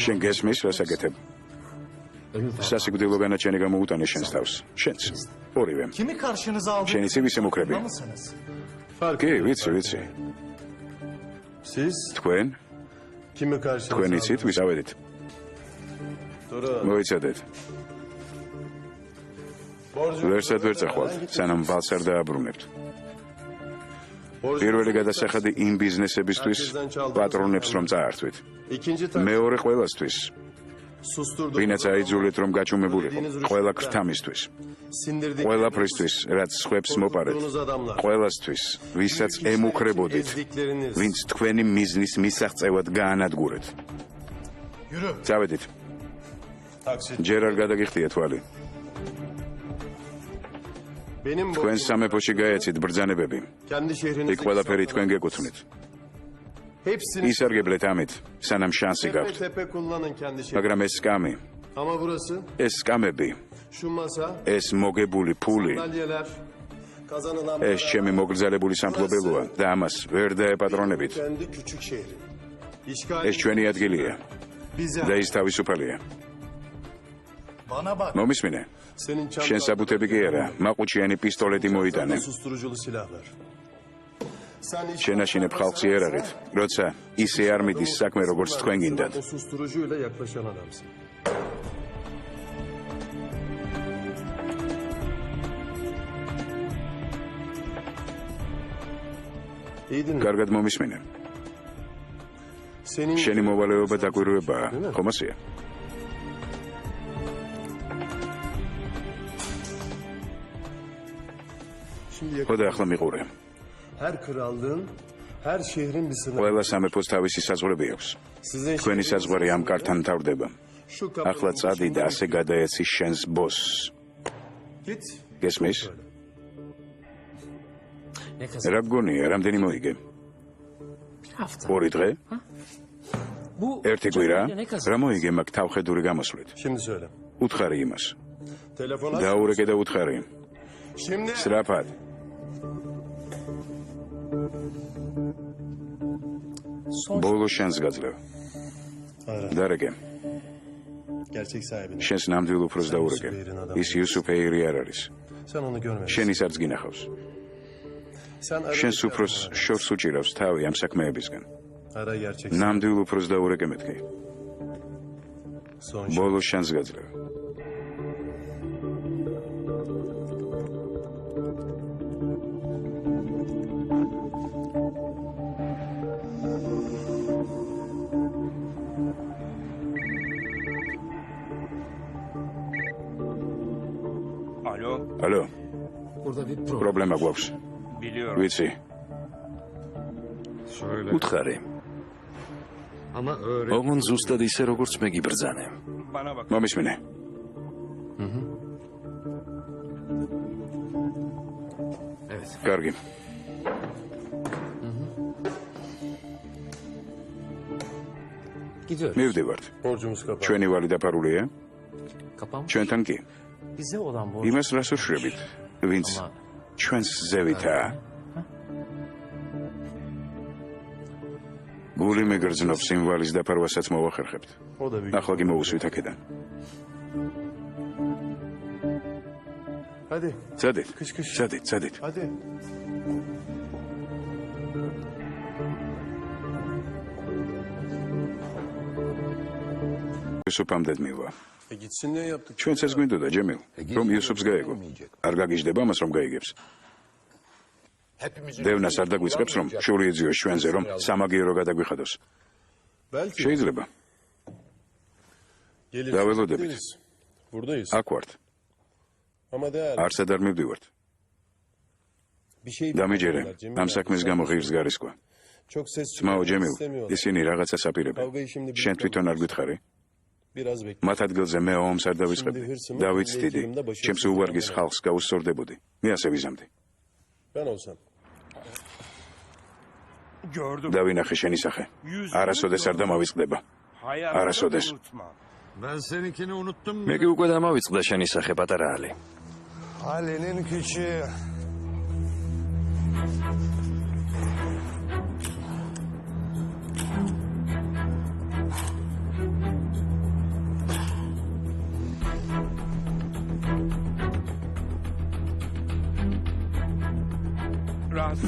შენ გესმის, რას აკეთებ? სასიკვდილო განაჩენი გამოუტანე შენს თავს. შენს. ორივემ. Kimi karşınıza aldınız? შენ იცი ვის ემუქრები? mısınız? კი, ვიცი. Siz თქვენ? kimi karşınıza თქვენ იცით, ვის ავედით? Doğru. მოიცადეთ. ვერსად ვერ წახვალთ, სანამ ვალს არ დააბრუნებთ. პირველი გადასახადი იმ ბიზნესებისთვის პატრონებს რომ წაართვით. İkinci მეორე ყველასთვის, susturdu. ვინაც აიძულეთ რომ გაჩუმებულიყო, ყველა ქრთამისთვის, Sindirdik. ყველაფრისთვის, რაც სხვებს მოპარეთ, adamlar. ყველასთვის, ვისაც ემუქრებოდით, Ezdikleriniz. ვინც თქვენი მიზნის მისაღწევად გაანადგურეთ. Yürü. წავედით. Taksit. ჯერ არ გადაგიხდია თვალი. Benim თქვენ სამეფოში გაეცით ბრძანებები. kendi şehrinizdeki იქ ყველაფერი თქვენ გეკუთვნით. Hepsini ისარგებლეთ ამით, სანამ შანსი tepe გაქვთ. tepe kullanın kendi şey. მაგრამ ეს სკამი, Ama burası ეს სკამები, şu masa, ეს მოგებული ფული, sandalyeler, kazanılan ეს ჩემი მოგრძალებული სამფლობელოა და ამას ვერ დაეპატრონებით. kendi küçük şehri. İşgal ეს ჩვენი ადგილია bize. და ის თავისუფალია. Bana bak. მომისმინე? Senin შენ საბუთები კი არა, მაყუჩიანი პისტოლეტი მოიტანე. susturuculu silahlar. Sen hiç შენაშინებ ხალხს იარაღით, როცა ისე არ მიდის საქმე როგორც თქვენ გინდათ. o susturucuyla yaklaşan adamsın. İyi dinle. კარგად მომისმინე. Senin შენი მოვალეობა დაკვირვებაა, ხომ ასეა? şimdi ხო და ახლა მიყურე. her krallığın, her şehrin bir sınırı. ყველა სამეფოს თავისი საზღვრები აქვს. Sizin თქვენი საზღვარი ამ კართან თავდება. şu ახლა kapının წადი და ასე გადაეცი შენს ბოსს. git. გესმის? რა გგონია, რამდენი მოიგე? ორი დღე? ერთი კვირა? რა მოიგე მაგ თავხედური გამოსვლით? Şimdi söyle. უთხარი იმას. Telefona. დაურეკე და უთხარი. Şimdi სრაფად. ბოლო შენს გაძლევ. ara. დარეკე. Gerçek sahibini. შენს ნამდვილ უფროს დაურეკე. ის იუსუფეირი არ არის. Sen onu görmedin. შენ ის არც გინახავს. Sen ara. შენს უფროს შორს უჭირავს თავი ამ საქმეებისგან. Ara gerçek. ნამდვილ უფროს დაურეკე მეთქი. Son şey. ბოლო შენს გაძლევ. ალო, პრობლემა გვაქვს. ვიცი, უთხარი. ოღონდ ზუსტად ისე როგორც მე გიბრძანე. მომისმინე. კარგი. მივდივართ. Borcumuz kapandı. ჩვენი ვალი დაფარულია? ჩვენთან კი. იმას რას უშრებით, ვინც ჩვენს ზევითაა? გული მეგრძნობს იმ ვალის დაფარვასაც მოვახერხებთ. O da büyük. ახლა კი მოусვით აქედან. Hadi. წადით, Kış kış. წადით, წადით. Hadi. იუსუფამდე მივა. Gitsin diye yaptık. ჩვენც ეს გვინდოდა, ჯემილ, რომ იუსუფს გაეგო. არ გაგიჟდება მას, რომ გაიგებს. დევნას არ დაგვიწყებს, რომ შური ეძიოს ჩვენზე, რომ სამაგიერო გადაგვიხადოს. Belki. შეიძლება. Geliriz. Davelodebit. Gideriz. Buradayız. აქ ვართ. Ama değerli. არსად არ მივდივართ. Bir şey დამიჯერე, bilmiyorlar, Cemil ამ abi. საქმის გამო ღირს გარისკვა. Çok ses ძმაო çıkarmak ჯემილ, istemiyorlar. ისინი რაღაცას აპირებენ. Kavgayı şimdi შენ თვითონ არ გითხარი? biraz bekle. მათ ადგილზე მე ომს არ დავიწყებდი. დავიცდიდი, ჩემს უვარგის ხალხს გავუსწორდებოდი. მე ასე ვიზამდი. Ben olsam. დავინახე შენი სახე. არასოდეს არ დამავიწყდება. არასოდეს. მე კი უკვე დამავიწყდა შენი სახე პატარა ალი. Ali'nin küçüğü.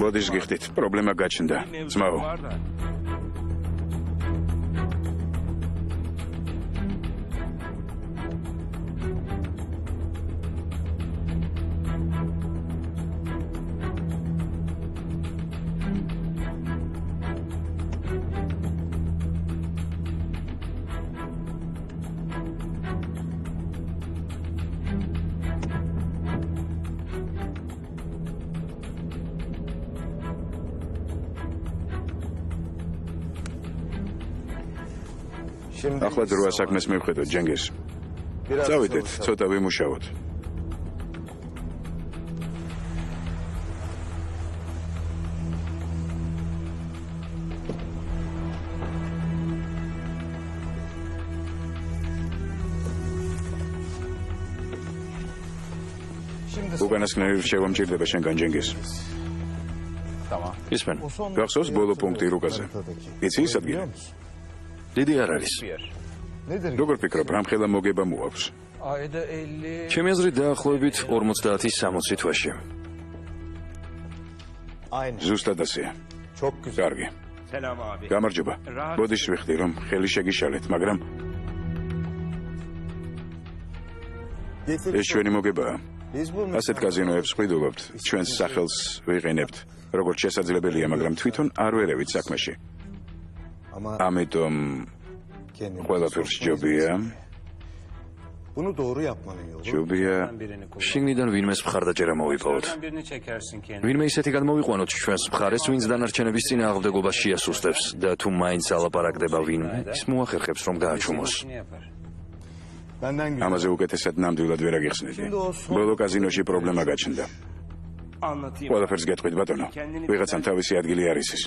ბოდიშ გიხდით, პრობლემა გაჩნდა. ძმაო, Şimdi ახლა დროა საქმეს მივხედოთ, ჯენგის. biraz წავიდეთ, çalışalım. ცოტა ვიმუშაოთ. უკანასკნელი რჩევა მჭირდება შენგან ჯენგის. ისმენ, გახსოვს ბოლო პუნქტი რუკაზე? იცი ის ადგილი? დიდი არ არის. როგორ ფიქრობ, რამხელა მოგება მოაქვს? ჩემი აზრით დაახლოებით 50-60 თვეში. ზუსტად ასეა. კარგი. გამარჯობა. ბოდიშ ვიხდი, რომ ხელი შეგიშალეთ, მაგრამ ეს ჩვენი მოგებაა. ასეთ კაზინოებს ვყიდულობთ, ჩვენს სახელს ვიყენებთ, როგორც შესაძლებელია, მაგრამ თვითონ არ ვერევით საქმეში. ამიტომ ყველაფერს ჯობია. ჯობია შიგნიდან ვინმეს მხარდაჭერა მოვიპოვოთ. ვინმე ისეთი გადმოვიყვანოთ ჩვენს მხარეს, ვინც დანარჩენების წინააღმდეგობას შეასუსტებს და თუ მაინც ალაპარაკდება ვინმე, ის მოახერხებს რომ გააჩუმოს. ამაზე უკეთესად ნამდვილად ვერ აგიხსნიდი. ბოლო კაზინოში პრობლემა გაჩნდა. ყველაფერს გეტყვით ბატონო. ვიღაცამ თავისი ადგილი არ იცის.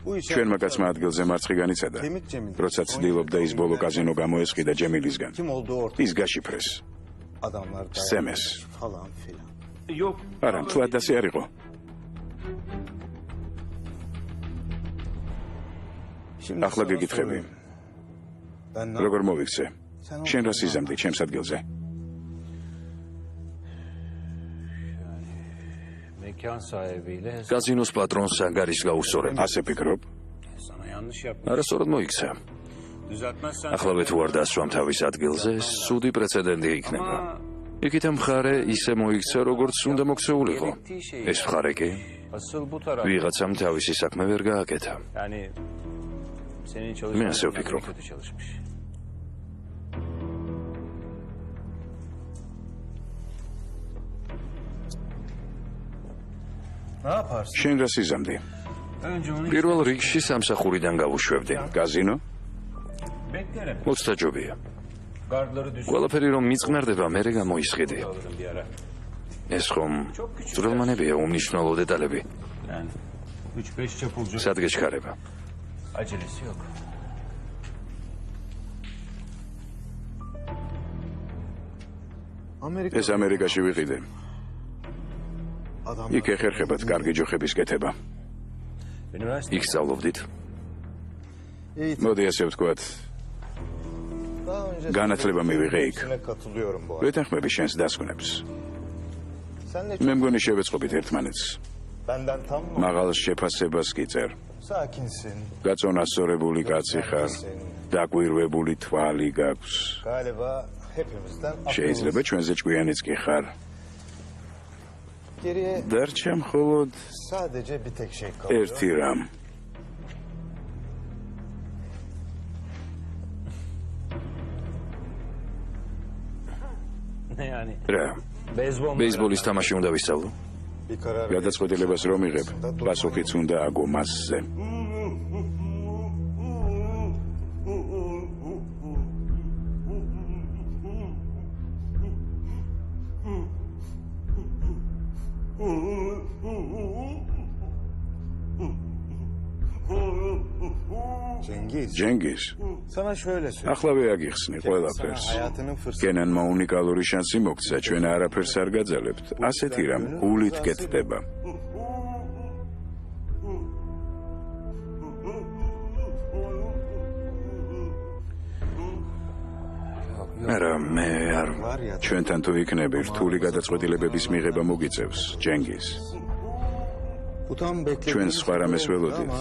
ჩვენმა კაცმა ადგილზე მარცხი განიცადა. როცა ცდილობდა ის ბოლო კაზინო გამოესყიდა ჯემილისგან. ის გაშიფრეს. სემეს. არა, თვად ასე არ იყო. ახლა გეკითხები. როგორ მოვიქცე? შენ რა სიზამდი ჩემს ადგილზე? კაზინოს პატრონს სანგარის გაუსწორებ. ასე ფიქრობ? არასწორად მოიქცა. ახლა თუ არ დასვამ თავის ადგილზე, სუდი პრეცედენტი იქნება. იქით მხარე ისე მოიქცა, როგორც უნდა მოქცეულიყო. ეს მხარე კი ვიღაცამ თავისი საქმე ვერ გააკეთა. მე ასე ვფიქრობ. შენ რა სიზამდი? პირველ რიგში სამსახურიდან გავუშვებდი. კაზინო? მოცდაჯობია. ყველაფერი რომ მიწყნარდება, მერე გამოისყიდი. ეს ხომ ძრელმანებია უმნიშვნელო დეტალები. სად გეჩქარება? ეს ამერიკაში ვიყიდე. იქ ეხერხებათ კარგი ჯოხების კეთება. იქ სწავლობდით? მოდი ასე ვთქვათ. განათლება მივიღე იქ. ვეთანხმები შენს დასკვნებს. მე მგონი შევეწყობით ერთმანეთს. მაღალ შეფასებას გიწერ. გაწონასწორებული კაცი ხარ. დაკვირვებული თვალი გაქვს. შეიძლება ჩვენზე ჭკვიანიც კი ხარ. დარჩა მხოლოდ ერთი რამ. რა? ბეისბოლის თამაში უნდა ვისწავლო? გადაწყვეტილებას რომ იღებ, პასუხიც უნდა აგო მასზე. ჯენგის, ახლავე აგიხსნი ყველაფერს. კენანმა უნიკალური შანსი მოგცა, ჩვენ არაფერს არ გაძალებთ. ასეთი რამ გულით კეთდება. არა, მე არ. ჩვენთან თუ იქნები, რთული გადაწყვეტილებების მიღება მოგიწევს, ჯენგის. ჩვენ სხვა რამეს ველოდით.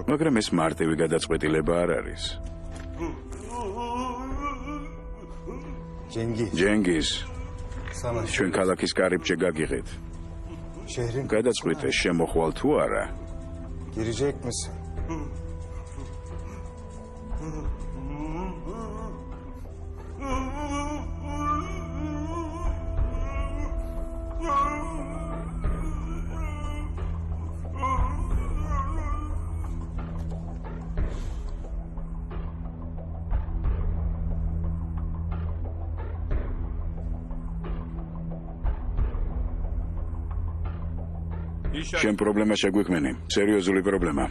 მაგრამ ეს მარტივი გადაწყვეტილება არ არის. ჯენგის, ჩვენ ქალაქის კარიბჭე გაგიღეთ. გადაწყვიტე შემოხვალ თუ არა. შენ პრობლემა შეგვიქმენი, სერიოზული პრობლემა.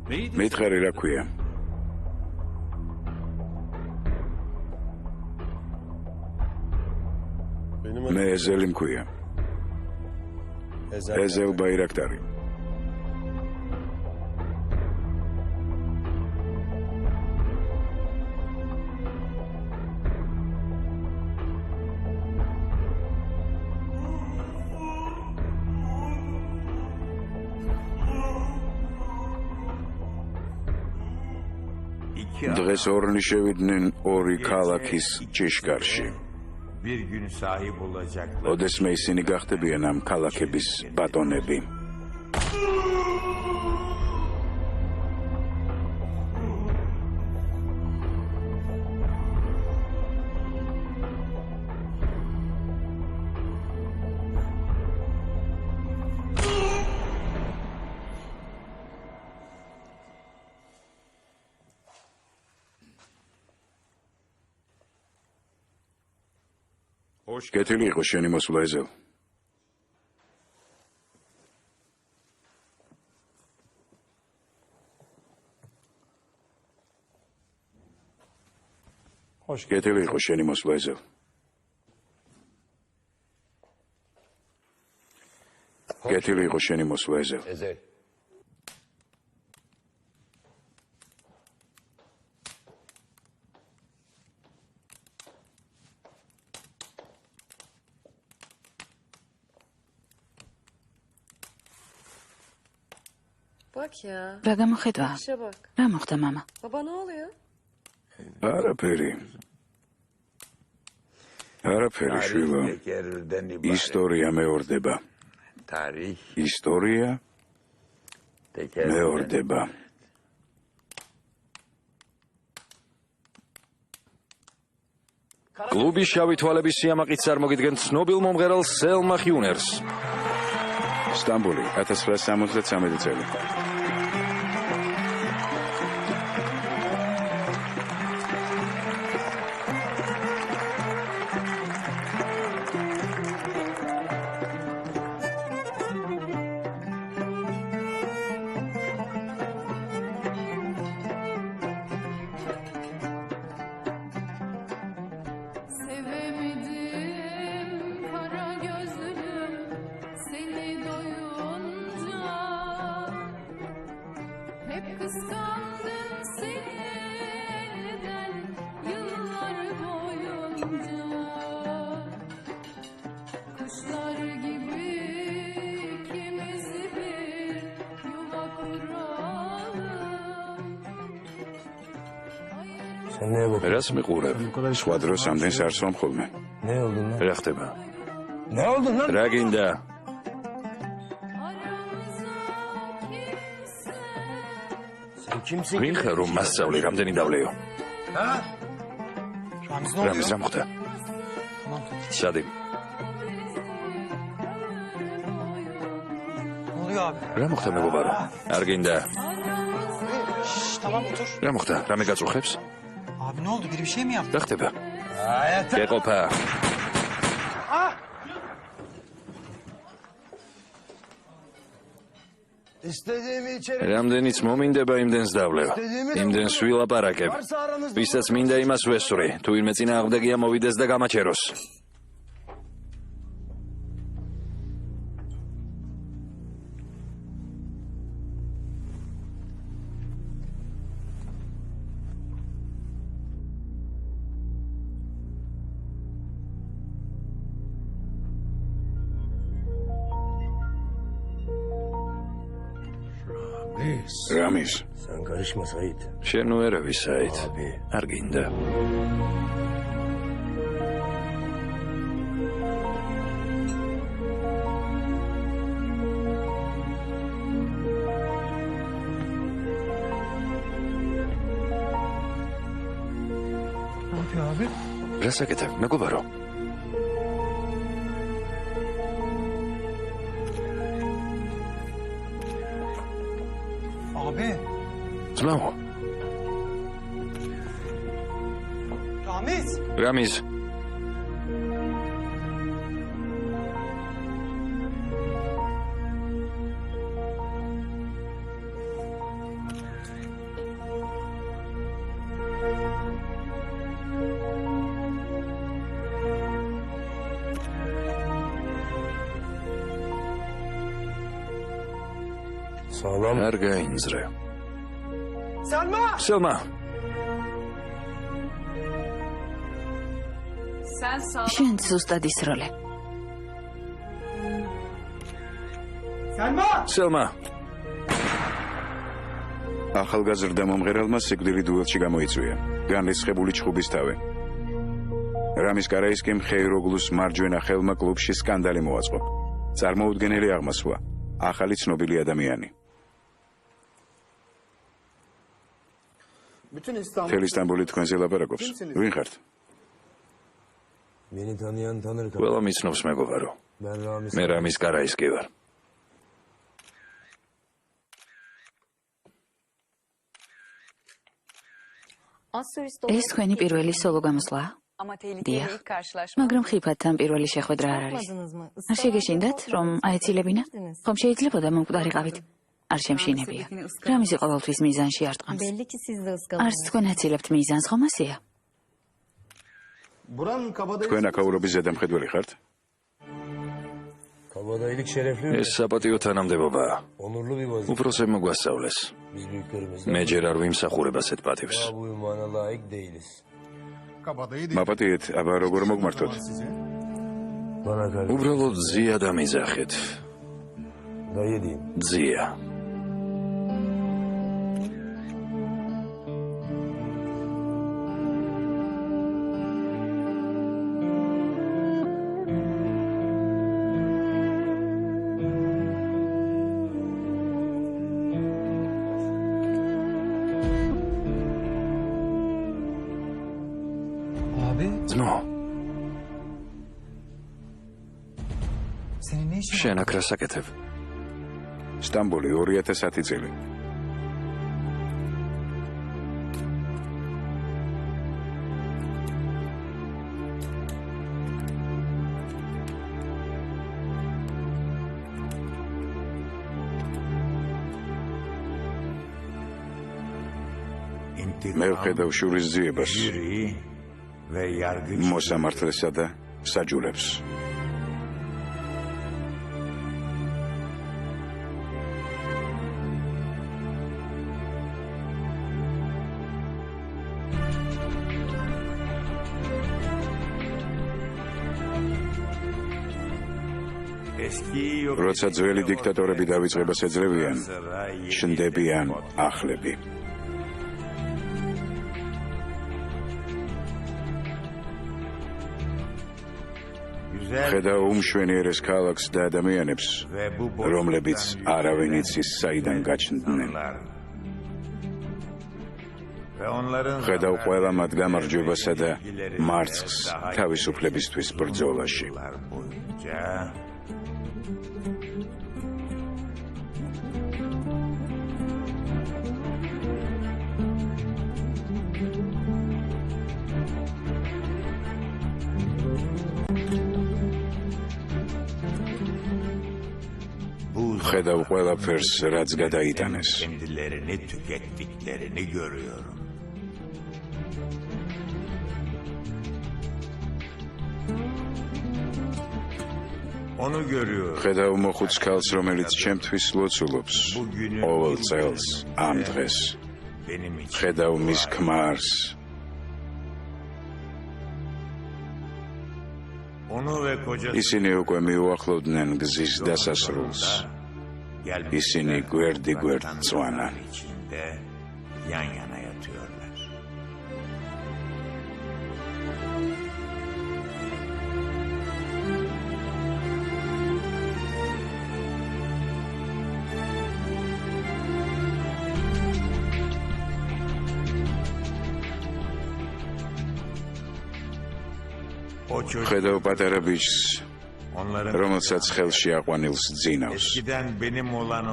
მითხარი რა ქვია? მე ეზელი მქვია. ეზელ ბაირაქტარი. დღეს ორნი შევიდნენ ორი ქალაქის ჭიშკარში. ოდესმე ისინი გახდებიან ამ ქალაქების ბატონები. კეთილი იყო შენი მოსვლა ეზელ. კეთილი იყო შენი მოსვლა ეზელ. კეთილი იყო შენი მოსვლა ეზელ. რა გამოხედვა? რა მოხდა მამა? არაფერი. არაფერი შვილო. ისტორია მეორდება. ისტორია მეორდება. კლუბის შავი თვალების სიამაყით წარმოგიდგენთ ცნობილ მომღერალ სელმა ხიუნერს. სტამბული 1973 წელი. რას მიყურებ? სხვა დროს ამდენს არ სვამ ხოლმე. რა ხდება? რა გინდა? ვინ ხარ რომ მასწავლე რამდენი დავლეო? რამის რა მოხდა? სადი. რა მოხდა მეგობარო? არ გინდა? რა მოხდა? რამე გაწუხებს? რა ხდება? გეყოფა. რამდენიც მომინდება იმდენს დავლევ. იმდენს ვილაპარაკებ. ვისაც მინდა იმას ვესწრე. თუ ვინმე წინააღმდეგია მოვიდეს და გამაჩეროს. რამის? შენ უერავი საით. არ გინდა. რა საკეთებ, მეგობარო? ძმაო. რამიზ. Sağlam. არ გაინძრე. Selma! სელმა, Sen sağ შენ ზუსტად ისროლე. Selma! სელმა, ახალგაზრდა მომღერალმა სიკვდილი დუელში გამოიწვია. განრისხებული ჩხუბის თავი. რამის კარაისკიმ ხეიროგლუს მარჯვენა ხელმა კლუბში სკანდალი მოაწყო. წარმოუდგენელი აღმასვლა. ახალი ცნობილი ადამიანი. Bütün İstanbul... მთელი სტამბოლი თქვენზე ლაპარაკობს. ვინ ხართ? Beni tanıyan tanır. ყველა მიცნობს მეგობარო. Ben Ramiz. მე რამის კარაისკი ვარ. ეს თქვენი პირველი სოლო გამოსვლაა? ama tehlikeli Diyah. ilk karşılaşma. მაგრამ ხიფათთან პირველი შეხვედრა არ არის. არ შეგეშინდათ, რომ აეცილებინა? ხომ შეიძლებოდა მომკვდარიყავით? არ შემშინებია. რამიზი ყოველთვის მიზანში არ ტყამს. არც თქვენ აცილებთ მიზანს, ხომ ასეა? Buranın kabadayı... თქვენ აქაურობის ზედამხედველი ხართ? Kabadayılık şerefli mi? ეს საპატიო თანამდებობაა. Onurlu bir vazife. უпроსე მოგვასწავლეს. Biz büyüklerimiz მე ჯერ არ ვიმსახურებ ასეთ პატივს. bu ünvana layık değiliz. Kabadayı მაპატიეთ, აბა როგორ მოგმართოთ? Bana karşı უბრალოდ ძია და მიზახეთ. dayı diyeyim. ძია. Abi ძმო, senin ne işin var? შენ აქ რას აკეთებ? სტამბოლი 2010 წელი. მე ვხედავ შურის ძიებას, მოსამართლესა და საჯულებს. როცა ძველი დიქტატორები დავიწყებას ეძლებიან, ჩნდებიან ახლები. ხედავ უმშვენიერეს ქალაქს და ადამიანებს, რომლებიც არავინ იცის საიდან გაჩნდნენ. ხედავ ყველა მათ გამარჯვებასა და მარცხს თავისუფლებისთვის ბრძოლაში. ხედავ ყველაფერს, რაც გადაიტანეს. ხედავ მოხუც ქალს, რომელიც ჩემთვის ლოცულობს ყოველ წელს ამ დღეს. ხედავ მის ქმარს. ისინი უკვე მიუახლოვდნენ გზის დასასრულს. ისინი გვერდ-გვერდ წვანან. ხედავ პატარა ბიჭს, რომელსაც ხელში აყვანილს ძინავს.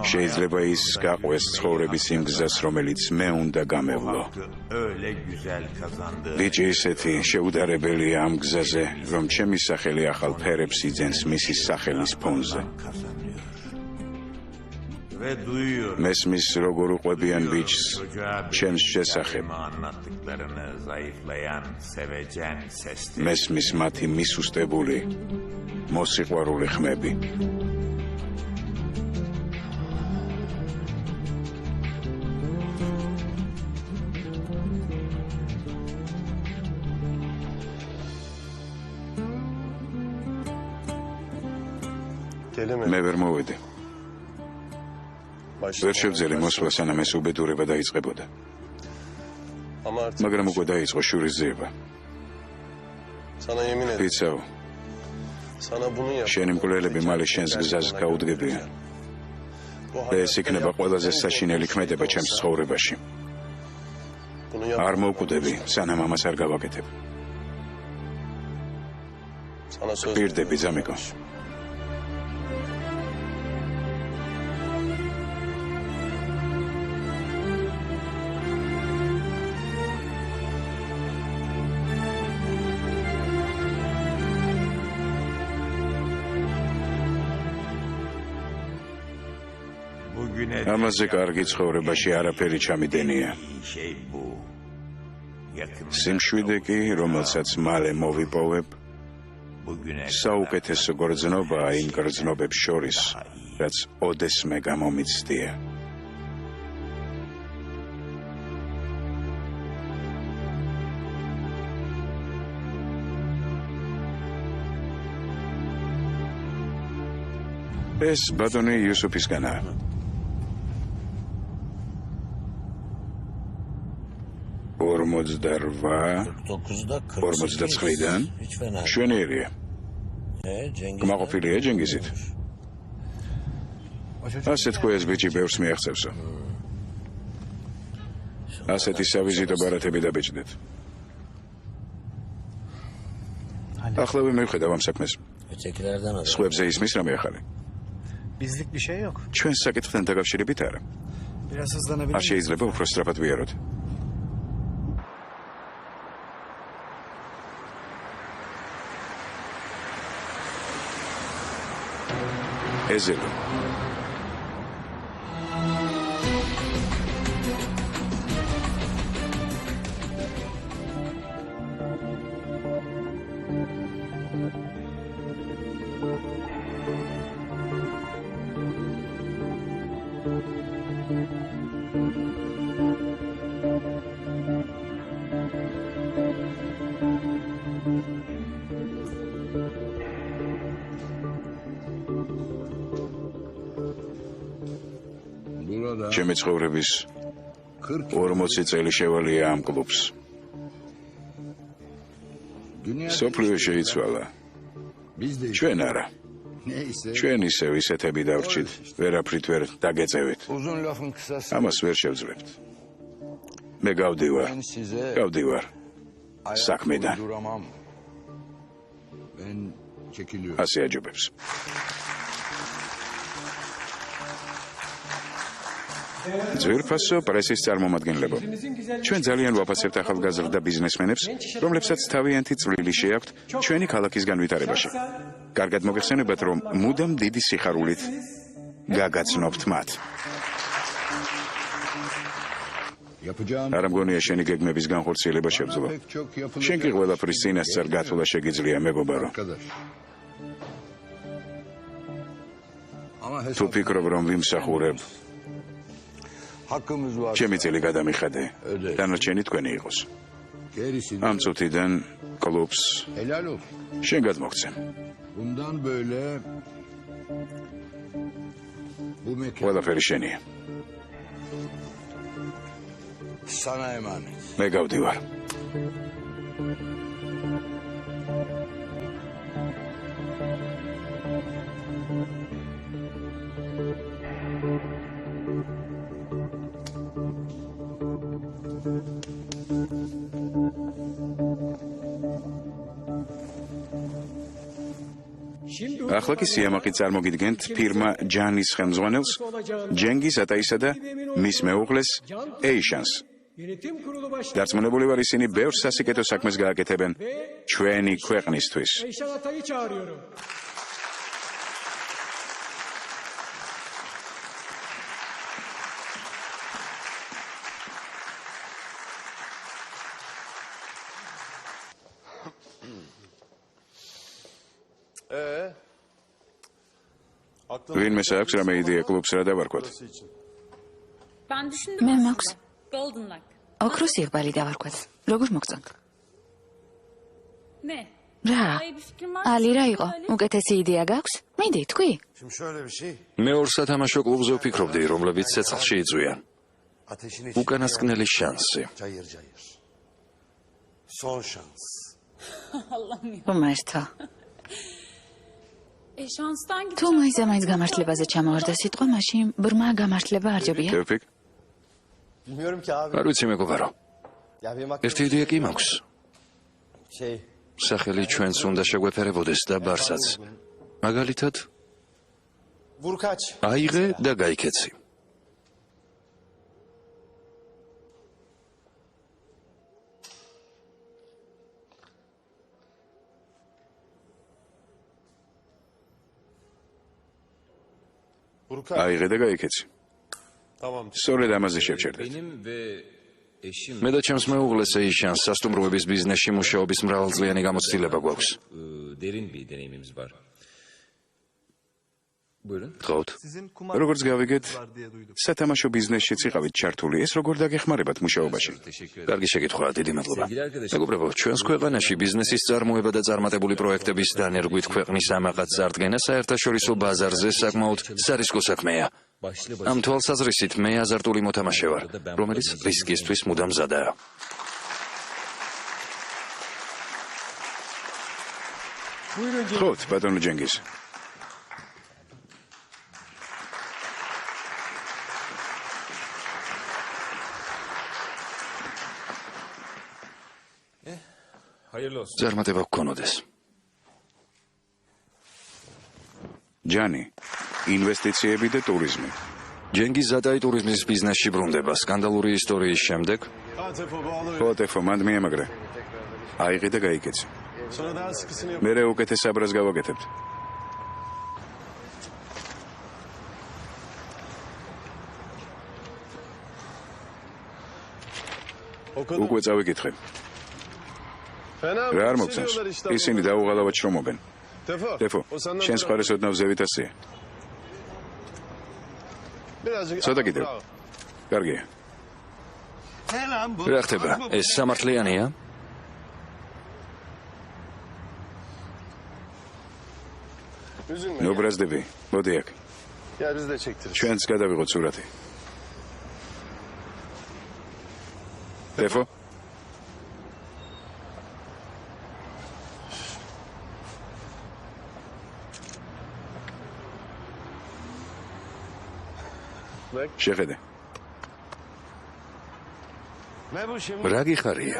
შეიძლება ის გაყვეს ცხოვრების იმ გზას, რომელიც მე უნდა გამევლო. ბიჭი ისეთი შეუდარებელია ამ გზაზე, რომ ჩემი სახელი ახალ ფერებს იძენს მისი სახელის ფონზე. მესმის როგორ უყვებიან ბიჭს ჩემს შესახებ. მესმის მათი მისუსტებული, მოსიყვარულე ხმები. მე ვერ მოვედი. ვერ შევძელი მოსვლა, სანამ ეს უბედურება დაიწყებოდა. მაგრამ უკვე დაიწყო შურის ძიება. იცავ, შენი მკვლელები მალე შენს გზას გაუდგებიან. და ეს იქნება ყველაზე საშინელი ქმედება ჩემს ცხოვრებაში. არ მოვკვდები, სანამ ამას არ გავაკეთებ. პირდები, ძამიკო. ამაზე კარგი ცხოვრებაში არაფერი ჩამიდენია. სიმშვიდე კი, რომელსაც მალე მოვიპოვებ, საუკეთესო გრძნობაა იმ გრძნობებს შორის, რაც ოდესმე გამომიცდია. ეს ბატონი იუსუფისგანაა. 49-დან შვენიერია. კმაყოფილია ჯენგიზით. ასე თქვა ეს ბიჭი ბევრს მიაღწევსო. ასეთი სავიზიტო ბარათები დაბეჭდეთ. ახლა მივხედავ ამ საქმეს. სხვებზე ისმის რამე ახალი. Bizlik bir şey yok. ჩვენ საკითხთან დაკავშირებით არა. Biraz hızlanabilir. არ შეიძლება უფრო სწრაფად ვიაროთ. ეზელო. ჩემი ცხოვრების 40 წელი შევალია ამ კლუბს. სოფლიო შეიცვალა. ჩვენ არა. ჩვენ ისევ ისეთები დავრჩით, ვერაფრით ვერ დაგეწევით. ამას ვერ შევძლებთ. მე გავდივარ საქმედან. ასე აჯობებს. ძვირფასო პრესის წარმომადგენლებო, ჩვენ ძალიან ვაფასებთ ახალგაზრდა ბიზნესმენებს, რომლებსაც თავიანთი წვლილი შეაქვთ ჩვენი ქალაქისგან ვითარებაში. კარგად მოგეხსენებათ, რომ მუდამ დიდი სიხარულით გაგაცნობთ მათ. არ მგონია შენი გეგმების განხორციელება შევძლო. შენ კი ყველაფრის წინასწარ გათვლა შეგიძლია, მეგობარო. თუ ფიქრობ, რომ ვიმსახურებ, ჩემი წელი გადამიხადე, დანარჩენი თქვენი იყოს. ამ წუთიდან კლუბს შენ გადმოგცემ. ყველაფერი შენია. მე გავდივარ. ახლა კი სიამაყი წარმოგიდგენთ ფირმა ჯანის ხელმძღვანელს, ჯენგიზ ატაისა და მის მეუღლეს ეიშანს. დარწმუნებული ვარ, ისინი ბევრ სასიკეთო საქმეს გააკეთებენ ჩვენი ქვეყნისთვის. ვინმეს აქვს რამე იდეა კლუბს რა დავარქვათ? მე მაქვს. ოქროს იღბალი დავარქვათ. როგორ მოგწონთ? რა? ალი რა იყო? უკეთესი იდეა გაქვს? მიდი, თქვი. მე ორ სათამაშო კლუბზე ვფიქრობდი, რომლებიც ცეცხლში იწვიან. უკანასკნელი შანსი. უმერთო. თუ მაინც გამართლებაზე ჩამოვარდა სიტყვა, მაშინ ბრმა გამართლება არ ჯობია? თევფიკ? არ ვიცი მეგობარო. ერთი იდეა კი მაქვს. სახელი ჩვენც უნდა შეგვეფერებოდეს და ბარსაც. მაგალითად, აიღე და გაიქეცი. აიღე და გაიქეცი. სწორედ ამაზე შევჩერდეთ. მე და ჩემს მეუღლეს ეიშანს სასტუმროების ბიზნესში მუშაობის მრავალწლიანი გამოცდილება გვაქვს. გყავთ? როგორც გავიგეთ, სათამაშო ბიზნესშიც იყავით ჩართული. ეს როგორ დაგეხმარებათ მუშაობაში? კარგი შეკითხვაა, დიდი მადლობა. მეგობრებო, ჩვენს ქვეყანაში ბიზნესის წარმოება და წარმატებული პროექტების დანერგვით ქვეყნის ამაყად წარდგენა საერთაშორისო ბაზარზე საკმაოდ სარისკო საქმეა. ამ თვალსაზრისით მე აზარტული მოთამაშე ვარ, რომელიც რისკისთვის მუდამ მზადაა. ხოთ, ბატონო ჯენგიზ. წარმატება გქონოდეს. ჯანი, ინვესტიციები და ტურიზმი. ჯენგიზ ზადაი ტურიზმის ბიზნესში ბრუნდება სკანდალური ისტორიის შემდეგ. ხო, ტეფო, მანდ მიემაგრე. აიღე და გაიქეცი. მერე უკეთეს საბრას გავაკეთებთ. უკვე წავიკითხე. რა არ მოგწონს? ისინი დაუღალავად შრომობენ. ტეფო, შენს მხარეს ოდნავ ზევითასია. ცოტა კიდევ. კარგია. რა ხდება? ეს სამართლიანია? ნობრაზდები, მოდი აქ. ჩვენც გადავიღოთ სურათი. ტეფო? შეხედე. რა გიხარია?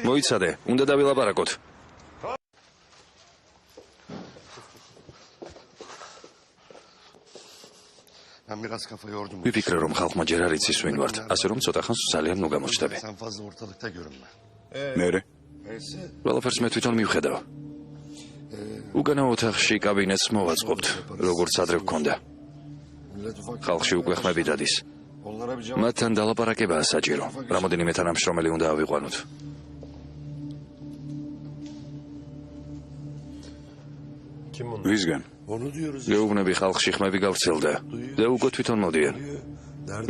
მოიცადე, უნდა დავილაპარაკოთ. ვიფიქრე, რომ ხალხმა ჯერ არ იცის ვინ ვართ, ასე რომ ცოტა ხანს ძალიან ნუ გამოჩნდები. მერე? ყველაფერს მე თვითონ მივხედავ. უკანა ოთახში კაბინეტს მოვაწყობთ, როგორც ადრე გქონდა. ხალხში უკვე ხმები დადის. მათთან დალაპარაკებაა საჭირო. რამოდენიმე თანამშრომელი უნდა ავიყვანოთ. ვისგან? გეუბნები ხალხში ხმები გავრცელდა და უკვე თვითონ მოდიან.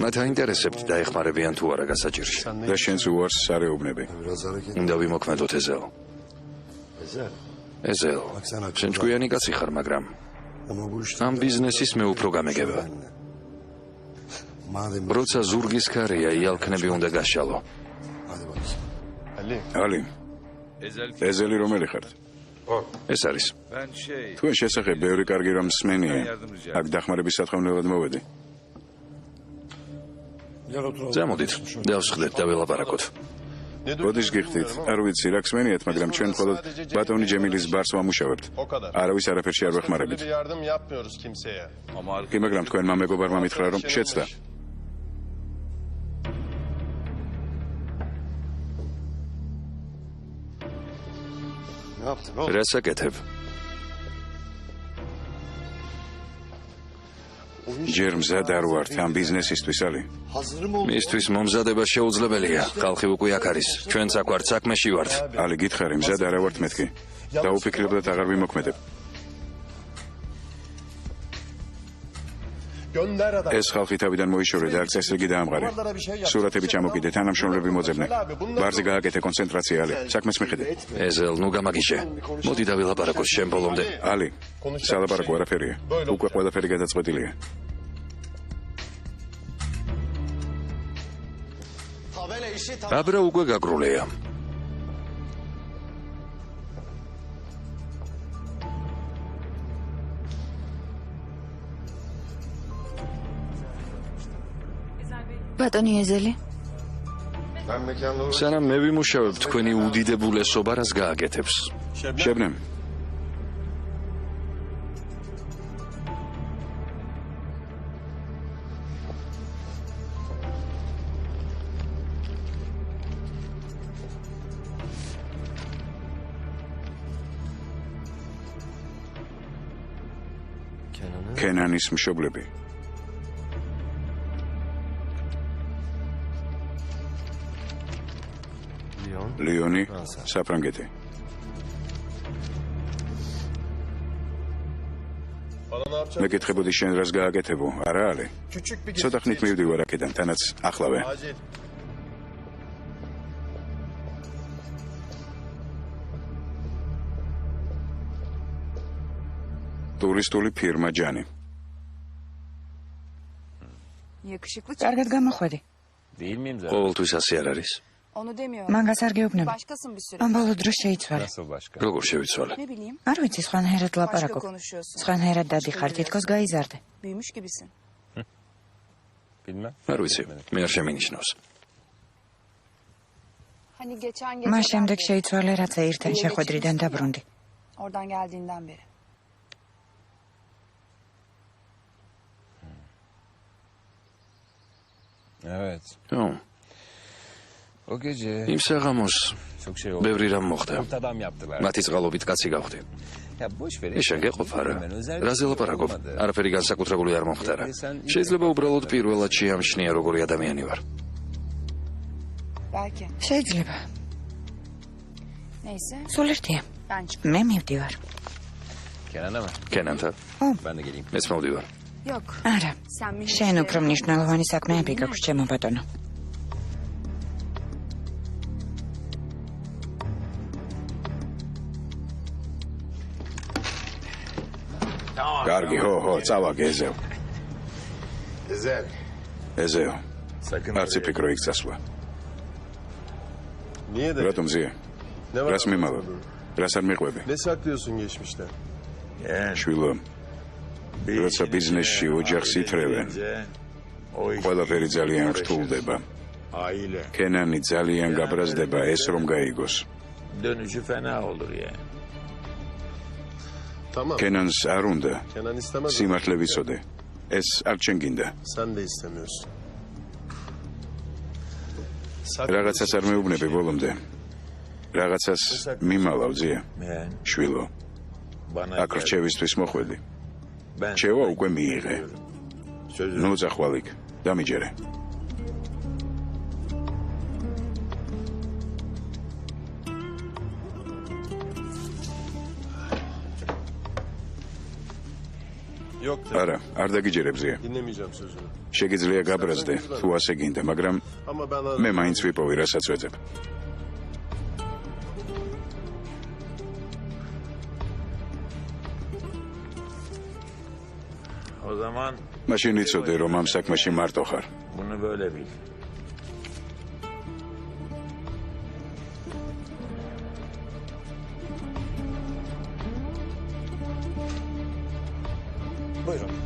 მათ აინტერესებთ დაეხმარებიან თუ არა გასაჭირში. და შენც უარს სარეუბნები. უნდა ვიმოქმედოთ ეზელ. ეზელ, შენ ჭკვიანი კაცი ხარ, მაგრამ ამ ბიზნესის მე უფრო გამეგება. როცა ზურგის ქარია, იალქნები უნდა გაშალო. ალი, ეზელი რომელი ხართ? ეს არის. თქვენ შესახებ ბევრი კარგი რამ მსმენია. აქ დახმარების სათხოვნელად მოვედი. ზამოდით, დავსხდეთ და ველაპარაკოთ. როდის გიხდით? არ ვიცი, რა ხსმენიათ, მაგრამ ჩვენ მხოლოდ ბატონი ჯემილის ბარს ვამუშავებთ. არავის არაფერში არ ვეხმარებით. კი, მაგრამ თქვენმა მეგობარმა მითხრა, რომ შეცდა. რა საკეთებ? ჯერ მზად არ ვართ ამ ბიზნესისთვის, ალი. მისთვის მომზადება შეუძლებელია. ხალხი უკვე აქ არის. ჩვენც აქ ვართ, საქმეში ვართ. ალი, გითხარი, მზად არა ვართ მეთქი. დაუფიქრებდათ, აღარ ვიმოქმედებ. Gönder adam. ეს ხალხი თავიდან მოიშორე და აქ წესრიგი დაამყარე. სურათები ჩამოკიდე, თანამშრომლები მოძებნე. ბარზე გააკეთე კონცენტრაცია, ალი. საქმეს მიხედე. ეზელ, ნუ გამაგიჟე. მოდი დავილაპარაკოთ შენ ბოლომდე. ალი, სალაპარაკო არაფერია. უკვე ყველაფერი გადაწყვეტილია. აბრა უკვე გაგრულია. ბატონი ეზელი, სანამ მე ვიმუშავებ თქვენი უდიდებულესობა რას გააკეთებს. შებნემ, კენანის მშობლები. ლიონი, საფრანგეთი. მეკითხებოდი შენ რას გააკეთებო, არა ალი? ცოტა ხნით მივდივარ აქედან, თანაც ახლავე. ტურისტული ფირმა ჯანი. კარგად გამოხვედი. ყოველთვის ასე არ არის. მაგას არ გეუბნები. ამ ბოლო დროს შეიცვალე. როგორ შევიცვალე? არ ვიცი, სხვანაირად ლაპარაკობ. სხვანაირად დადიხარ, თითქოს გაიზარდე. არ ვიცი, მე არ შემინიშნავს. მას შემდეგ შეიცვალე, რაც ერთთან შეხვედრიდან დაბრუნდი. იმ საღამოს ბევრი რამ მოხდა. მათი წყალობით კაცი გავხდი. ეს შენ გეყოფ არა? რაზე ლაპარაკობ? არაფერი განსაკუთრებული არ მომხდარა. შეიძლება უბრალოდ პირველად შეამჩნია როგორი ადამიანი ვარ. შეიძლება. სულ ერთია. მე მივდივარ. კენანთან? მეც მოვდივარ. არა. შენ უფრო მნიშვნელოვანი საქმეები გაქვს, ჩემო ბატონო. კარგი, ხო, წავაგე ეზევ. ეზევ. არც ფიქრო იქ წასვლა. რატომ ზია? რას მიმალავ? რას არ მიყვები? Ne saklıyorsun geçmişten? შვილო, როცა ბიზნესში ოჯახს ითრევენ, ყველაფერი ძალიან რთულდება. კენანი ძალიან გაბრაზდება ეს რომ გაიგოს. Tamam. კენანს არ უნდა Kenan istemez. სიმართლე ვიცოდე. ეს არ ჩვენ გინდა. Sen de istemiyorsun. რაღაცას არ მეუბნები ბოლომდე. რაღაცას მიმალავ ზია. შვილო, აქ რჩევისთვის მოხვედი. რჩევა უკვე მიიღე. ნუ წახვალ იქ, დამიჯერე. Yok. არა, არ დაგიჯერებ ზია. Dinlemeyeceğim sözünü. შეგიძლია გაბრაზდე, თუ ასე გინდა, მაგრამ Ama ben მე მაინც ვიპოვი, რასაც ვეძებ. მაშინ იცოდე, რომ ამ საქმეში მარტო ხარ.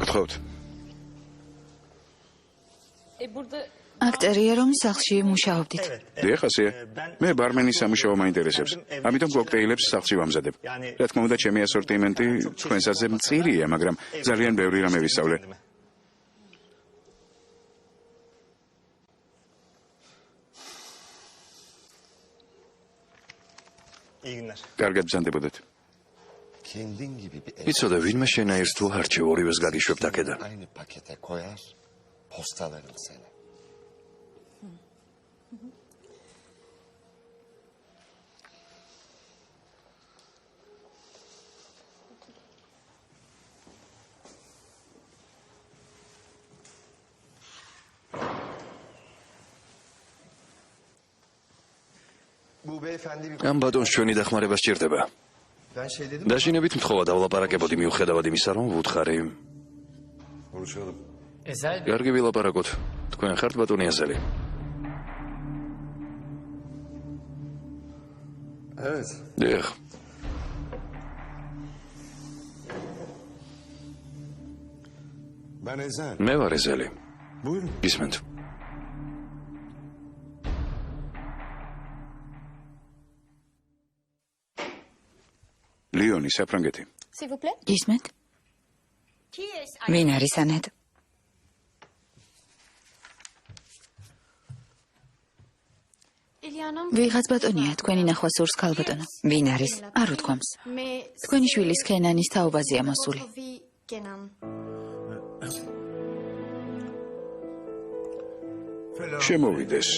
გთხოვთ. აქ წერია, რომ სახლში მუშაობდით. დიახ, ასეა. მე ბარმენის სამუშაო მაინტერესებს. ამიტომ კოქტეილებს სახლში ვამზადებ. რა თქმა უნდა, ჩემი ასორტიმენტი თქვენსაზე მწირია, მაგრამ ძალიან ბევრი რამე ვისწავლე. კარგად ბრძანდებოდეთ. იცოდე, ვინმე შენაირს თუ არჩევ, ორივეს გაგიშვებთ აქედან. ამ ბატონს ჩვენი დახმარება სჭირდება. დაშინებით მთხოვა დავლაპარაკებოდი მიუხედავად იმისა, რომ ვუთხარი. კარგი ვილაპარაკოთ. თქვენ ხართ ბატონი ეზელი? დიახ. მე ვარ ეზელი. გისმენთ. ლიონი, საფრანგეთი. გისმენთ? ვინ არის ანეტ? ვიღაც ბატონია, თქვენი ნახვა სურს, ქალბატონო. ვინ არის? არ უთქვამს. თქვენი შვილის ქენანის თაობაზეა მოსული. შემოვიდეს.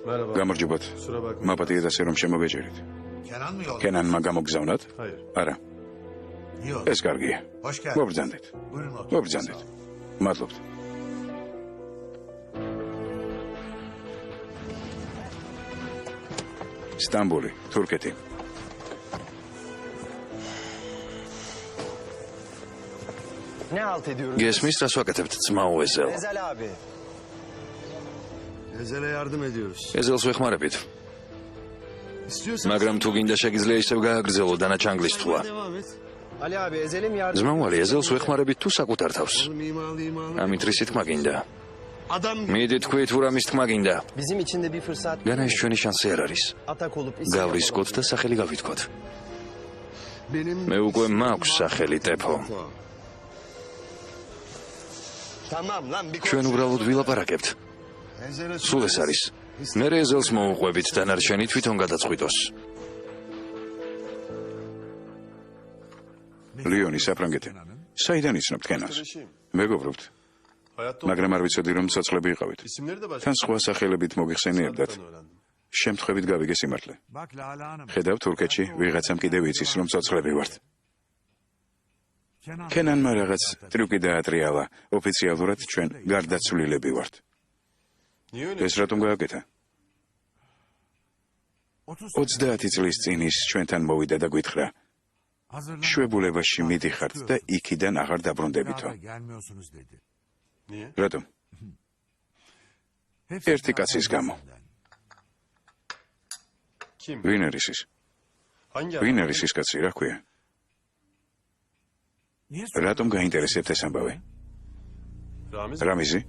გამარჯობათ. მაპატიეთ ასე რომ შემოგეჭერით. ქენანმა გამოგზავნათ? არა. ეს კარგია. მობრძანდეთ. მობრძანდეთ. მადლობთ. სტამბული, თურქეთი. გესმის, რას ვაკეთებთ, ძმაო ეზელ? Ezel'e yardım ediyoruz. ეზელს ვეხმარებით. მაგრამ თუ გინდა შეგიძლია ისევ გააგრძელო დანაჩანგლის თვლა. Ali abi Ezel'im yardım. ძმაუალი, ეზელს ვეხმარებით თუ საკუთარ თავს? ამით რისი თქმა გინდა? Adam მიდი თქვი თუ რამის თქმა გინდა? bizim için de bir fırsat. განა ის ჩვენი შანსი არ არის. Atak olup გავრისკოთ და სახელი გავითქვათ. benim მე უკვე მაქვს სახელი ტეფო. Tamam lan bir ჩვენ უბრალოდ ვილაპარაკებთ. სულ ეს არის. მე ეზელს მოუყვებით დანარჩენი თვითონ გადაწყვიტოს. ლიონი, საფრანგეთი. საიდან იცნობთ ქენანს? მეგობრობთ. მაგრამ არ ვიცოდი რომ ცოცხლები იყავით. თან სხვა სახელებით მოგიხსენიებდათ. შემთხვევით გავიგე სიმართლე. ხედავ თურქეთში ვიღაცამ კიდევ იცის რომ ცოცხლები ვართ. ქენანმა რაღაც ტრიუკი დაატრიალა. ოფიციალურად ჩვენ გარდაცვლილები ვართ. ეს რატომ გააკეთა? 30 წლის წინ ის ჩვენთან მოვიდა და გვითხრა. შვებულებაში მიდიხართ და იქიდან აღარ დაბრუნდებითო. რატომ? ერთი კაცის გამო. ვინ არის ის? ვინ არის ის კაცი, რა ქვია? რატომ გაინტერესებთ ეს ამბავი? რამიზი?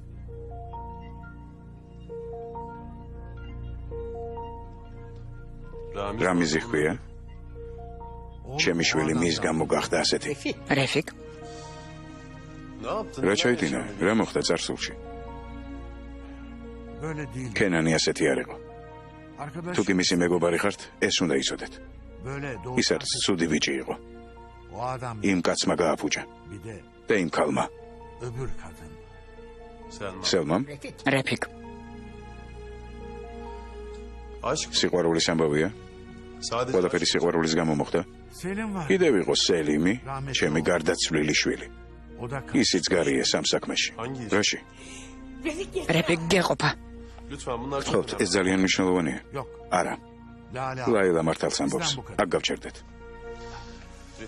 რამიზი ქვია? ჩემი შვილი მის გამო გახდა ასეთი. რეფიკ. რა ჩაიდინა? რა მოხდა წარსულში? ქენანი ასეთი არ იყო. თუ კი მისი მეგობარი ხართ, ეს უნდა იცოდეთ. ის არის ცუდი ბიჭი იყო. იმ კაცმა გააფუჭა. და იმ ქალმა. სელმამ? რეფიკ. სიყვარულის ამბავია? ყველაფერი სიყვარულის გამო მოხდა? კიდევ იყო სელიმი, ჩემი გარდაცვლილი შვილი. ისიც გარია სამ საქმეში. რაში? რეფიკ გეყოფა. გთხოვთ, ეს ძალიან მნიშვნელოვანია. არა. ლაილა მართალს ამბობს. აქ გავჩერდეთ.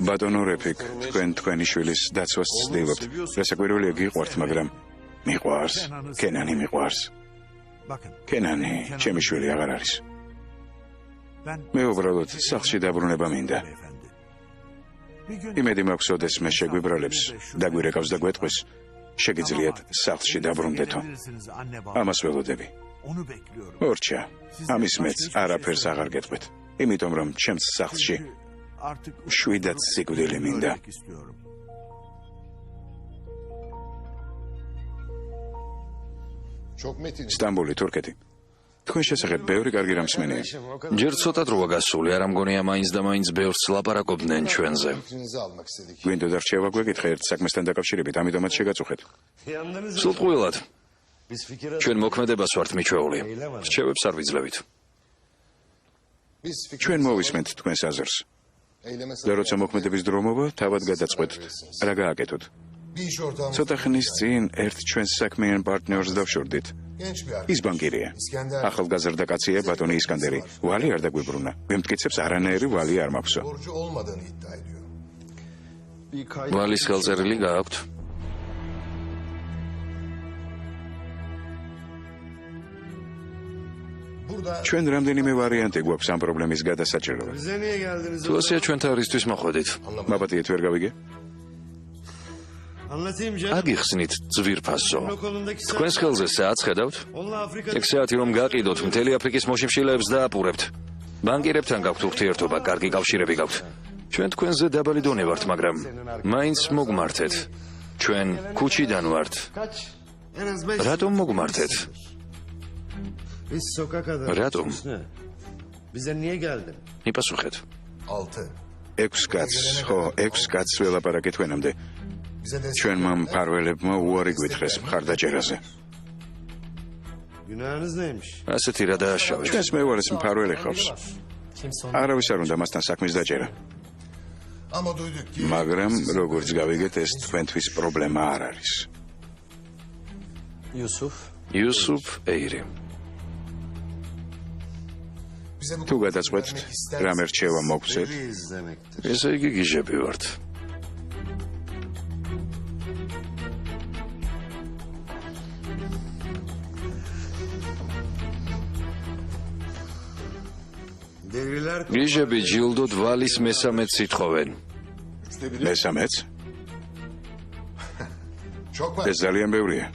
ბატონო რეფიკ, თქვენი შვილის დაცვას ცდილობთ. რასაკვირველია გიყვართ, მაგრამ მიყვარს, ქენანი მიყვარს. ქენანი, ჩემი შვილი აღარ არის. მე უბრალოდ სახლში დაბრუნება მინდა. იმედი მაქვს, ოდეს მე შეგვიბრალებს, დაგვირეკავს და გვეტყვის, შეგიძლიათ სახლში დაბრუნდეთო. ამას ველოდები. ორჩა, ამის მეც არაფერს აღარ გეტყვით, იმიტომ რომ ჩემს სახლში შვიდად სიკვდილი მინდა. სტამბული, თურქეთი. თქვენ შესახებ ბევრი კარგი რამ მსმენია. ჯერ ცოტა დროა გასული, არ ამგონია მაინც და მაინც ბევრს ლაპარაკობდნენ ჩვენზე. გვინდოდა რჩევა გვეკითხე ერთ საქმესთან დაკავშირებით, ამიტომაც შეგაწუხეთ. სულყვილად. ჩვენ მოქმედებას ვართ მიჩვეული. რჩევებს არ ვიძლევით. ჩვენ მოვისმენთ თქვენს აზრს. და როცა მოქმედების დრო მოვა, თავად გადაწყვეტთ, რა გააკეთოთ. ცოტა ხნის წინ ერთ ჩვენს საქმიან პარტნიორს დავშორდით. ის ბანკირია. ახალგაზრდა კაცია ბატონი ისკანდერი. ვალი არ დაგვიბრუნა. ვემტკიცებს არანაირი ვალი არ მაქვსო. ვალის ხელწერილი გააქვთ? ჩვენ რამდენიმე ვარიანტი გვაქვს ამ პრობლემის გადასაჭრელად. თუ ასეა ჩვენთან რისთვის მოხვედით? მაპატიეთ ვერ გავიგე? აგიხსნით ძვირფასო. თქვენს ხელზე საათს ხედავთ? ეგ საათი რომ გაყიდოთ, მთელი აფრიკის მოშიმშილეებს დააპურებთ. ბანკირებთან გაქვთ ურთიერთობა, კარგი კავშირები გაქვთ. ჩვენ თქვენზე დაბალი დონე ვართ, მაგრამ მაინც მოგმართეთ. ჩვენ ქუჩიდან ვართ. რატომ მოგმართეთ? რატომ? მიპასუხეთ. 6 კაცს, ხო, 6 კაცს ველაპარაკეთ ვენამდე. ჩვენმა მფარველებმა უარი გვითხრეს მხარდაჭერაზე. ასეთი რა დააშავეთ? ჩვენს მეუღლეს მფარველი ხავს. არავის არ უნდა მასთან საქმის დაჭერა. მაგრამ როგორც გავიგეთ, ეს თქვენთვის პრობლემა არ არის. იუსუფ ეირი. თუ გადაწყვეტთ, რამე რჩევა მოგცეთ, ესე იგი გიჟები ვართ. გიჟები ჯილდოდ ვალის მესამედს ითხოვენ. მესამედს? ეს ძალიან ბევრია.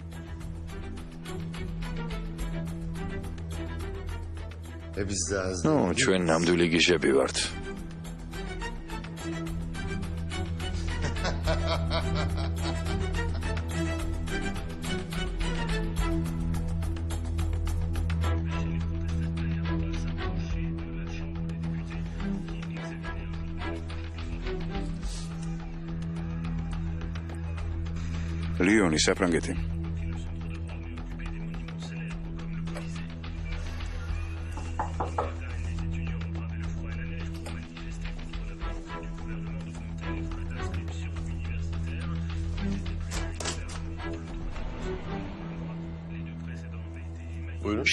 ჩვენ ნამდვილი გიჟები ვართ. ლიონი, საფრანგეთი.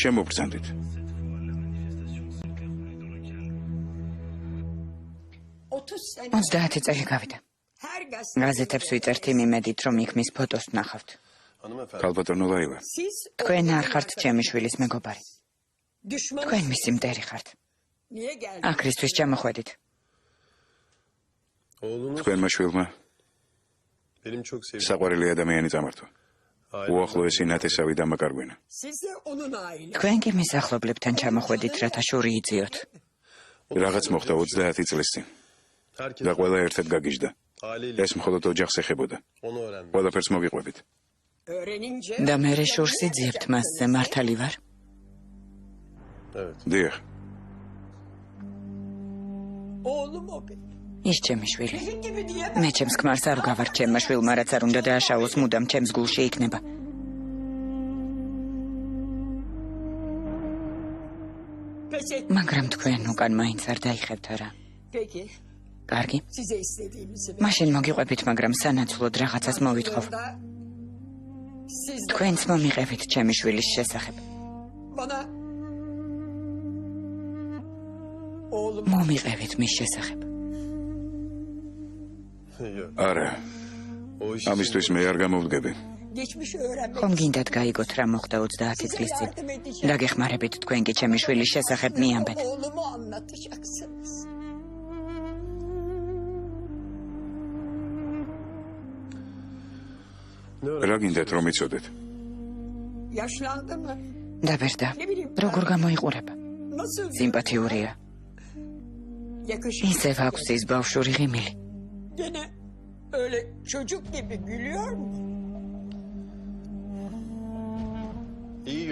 შემობრძანდით. ოცდაათი წელი გავიდა. გაზეთებს ვიწერთ იმ იმედით, რომ იქ მის ფოტოს ვნახავთ. ქალბატონო ლაილა. თქვენ არ ხართ ჩემი შვილის მეგობარი. თქვენ მისი მტერი ხართ. აქრისთვის ჩამოხვედით. თქვენმა შვილმა საყვარელი ადამიანი წამართვა. უახლოესი ნათესავი დამაკარგვინა. თქვენ კი მის ახლობლებთან ჩამოხვედით, რათა შური იწიოთ. რაღაც მოხდა 30 წლის წინ. და ყველა ერთად გაგიჟდა. ეს მხოლოდ ოჯახს ეხებოდა. ყველაფერს მოგიყვებით. და მე შურს იძიებთ მასზე, მართალი ვარ? დიახ. ის ჩემი შვილი. მე ჩემს ქმარს არ გავარ ჩემმა შვილმა, რაც არ უნდა დააშავოს, მუდამ ჩემს გულში იქნება. მაგრამ თქვენ უკან მაინც არ დაიხევთ არა? კარგი. მაშინ მოგიყვებით, მაგრამ სანაცვლოდ რაღაცას მოვითხოვ. თქვენც მომიყევით ჩემი შვილის შესახებ. მომიყევით მის შესახებ. არა. ამისთვის მე არ გამოვდგები. ხომ გინდათ გაიგოთ რა მოხდა 30 წლის წინ? დაგეხმარებით თქვენ კი ჩემი შვილის შესახებ მიამბეთ. რა გინდათ რომ იცოდეთ? დაბერდა. როგორ გამოიყურება? სიმპათიურია. ისევ აქვს ის ბავშვური ღიმილი.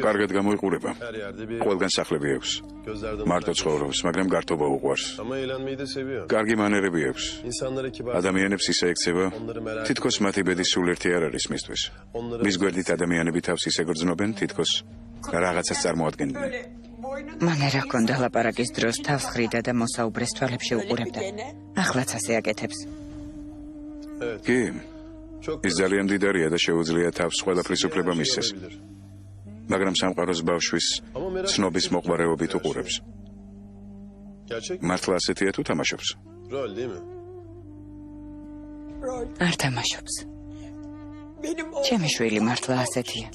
კარგად გამოიყურება. ყველგან სახლები აქვს. მარტო ცხოვრობს, მაგრამ გართობა უყვარს. კარგი მანერები აქვს. ადამიანებს ისე ექცევა, თითქოს მათი ბედი სულ ერთი არ არის მისთვის. მის გვერდით ადამიანები თავს ისე გრძნობენ, თითქოს რაღაცას წარმოადგენდნენ. მან რა ქონდა ლაპარაკის დროს თავს ხრიდა და მოსაუბრეს თვალებში უყურებდა. ახლაც ასე აკეთებს. კი, ის ძალიან მდიდარია და შეუძლია თავს ყველაფრის უფლება მისცეს. მაგრამ სამყაროს ბავშვის ცნობის მოყვარეობით უყურებს. მართლა ასეთია თუ თამაშობს? არ თამაშობს. ჩემი შვილი მართლა ასეთია.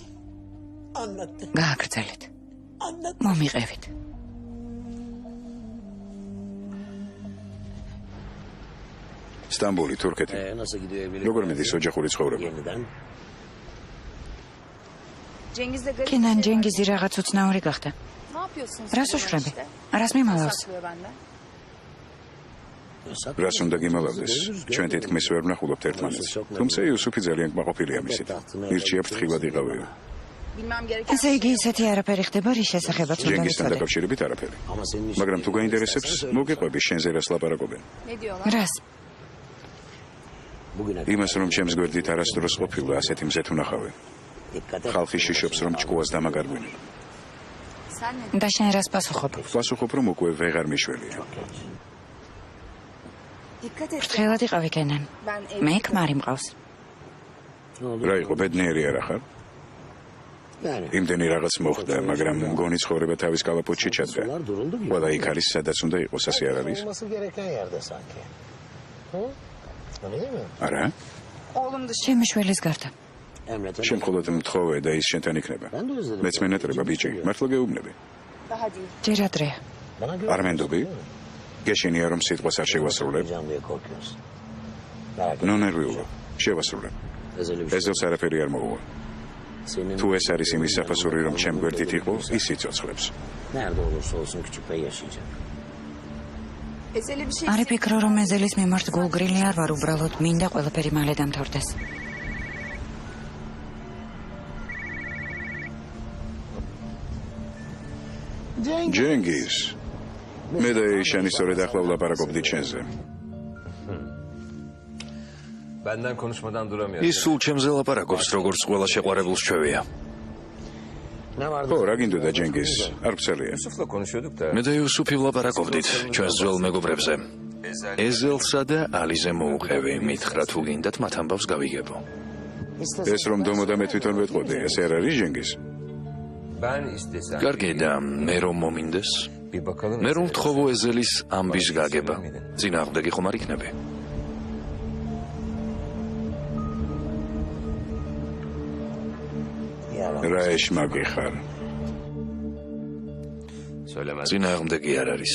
გააგრძელეთ. მომიყევით. სტამბული, თურქეთი. როგორ მიდის ოჯახური ცხოვრება? კენან ჯენგიზი რაღაც უცნაური გახდა. რას უშვები? რას მიმალავს? რას უნდა გიმალავდეს? ჩვენ თითქმის ვერ ვნახულობთ ერთმანეთს. თუმცა იუსუფი ძალიან კმაყოფილია მისით. ირჩია ფრთხილად იყავია. ესე იგი ისეთი არაფერი ხდება, რის შესახებაც უნდა ჯენგისთან ვიცოდე. დაკავშირებით არაფერი. მაგრამ თუ გაინტერესებს, მოგიყვები შენზე რას ლაპარაკობენ. რას? იმას რომ ჩემს გვერდით არასდროს ყოფილა ასეთი მზეთ უნახავენ. ხალხი შიშობს რომ ჭკუას დამაგარგვინე. და შენ რას პასუხობ? პასუხობ რომ უკვე ვეღარ მიშველია. ფრთხილად იყავი კენან. მე ქმარი მყავს. რა იყო ბედნიერი არა ხარ? იმდენი რაღაც მოხდა, მაგრამ მგონი ცხოვრება თავის კალაპოტში ჩადგა. ყველა იქ არის, სადაც უნდა იყოს, ასე არ არის? არა? ჩემი შვილის გარდა. შენ მხოლოდ მთხოვე და ის შენთან იქნება. მეც მენატრება ბიჭი, მართლა გეუბნები. ჯერ ადრეა. არ მენდობი? გეშინია რომ სიტყვას არ შევასრულებ? ნუ ნერვიულობ, შევასრულებ. ეზოს არაფერი არ მოუვა. თუ ეს არის იმის საფასური რომ ჩემ გვერდით იყო, ის იცოცხლებს. არ ფიქრო რომ ეზელის მიმართ გულგრილი არ ვარ, უბრალოდ მინდა ყველაფერი მალე დამთავრდეს. ჯენგიზ, მე და იშანი სწორედ ახლა ვლაპარაკობდით შენზე. ის სულ ჩემზე ლაპარაკობს, როგორც ყველა შეყვარებულს ჩვევია. ხო, რა გინდოდა ჯენგიზ? არ ვრცელია. მე და იუსუფი ვლაპარაკობდით ჩვენს ძველ მეგობრებზე. ეზელსა და ალიზე მოუყევი, მითხრა თუ გინდათ მათ ამბავს გავიგებო. ეს რომ დომოდა მე თვითონ ვეთყოდი, ესე არ არის ჯენგიზ? კარგი და მე რომ მომინდეს? მე რომ ვთხოვო ეზელის ამბის გაგება, წინააღმდეგი ხომ არ იქნები? რა ეშმაკი ხარ? წინააღმდეგი არ არის.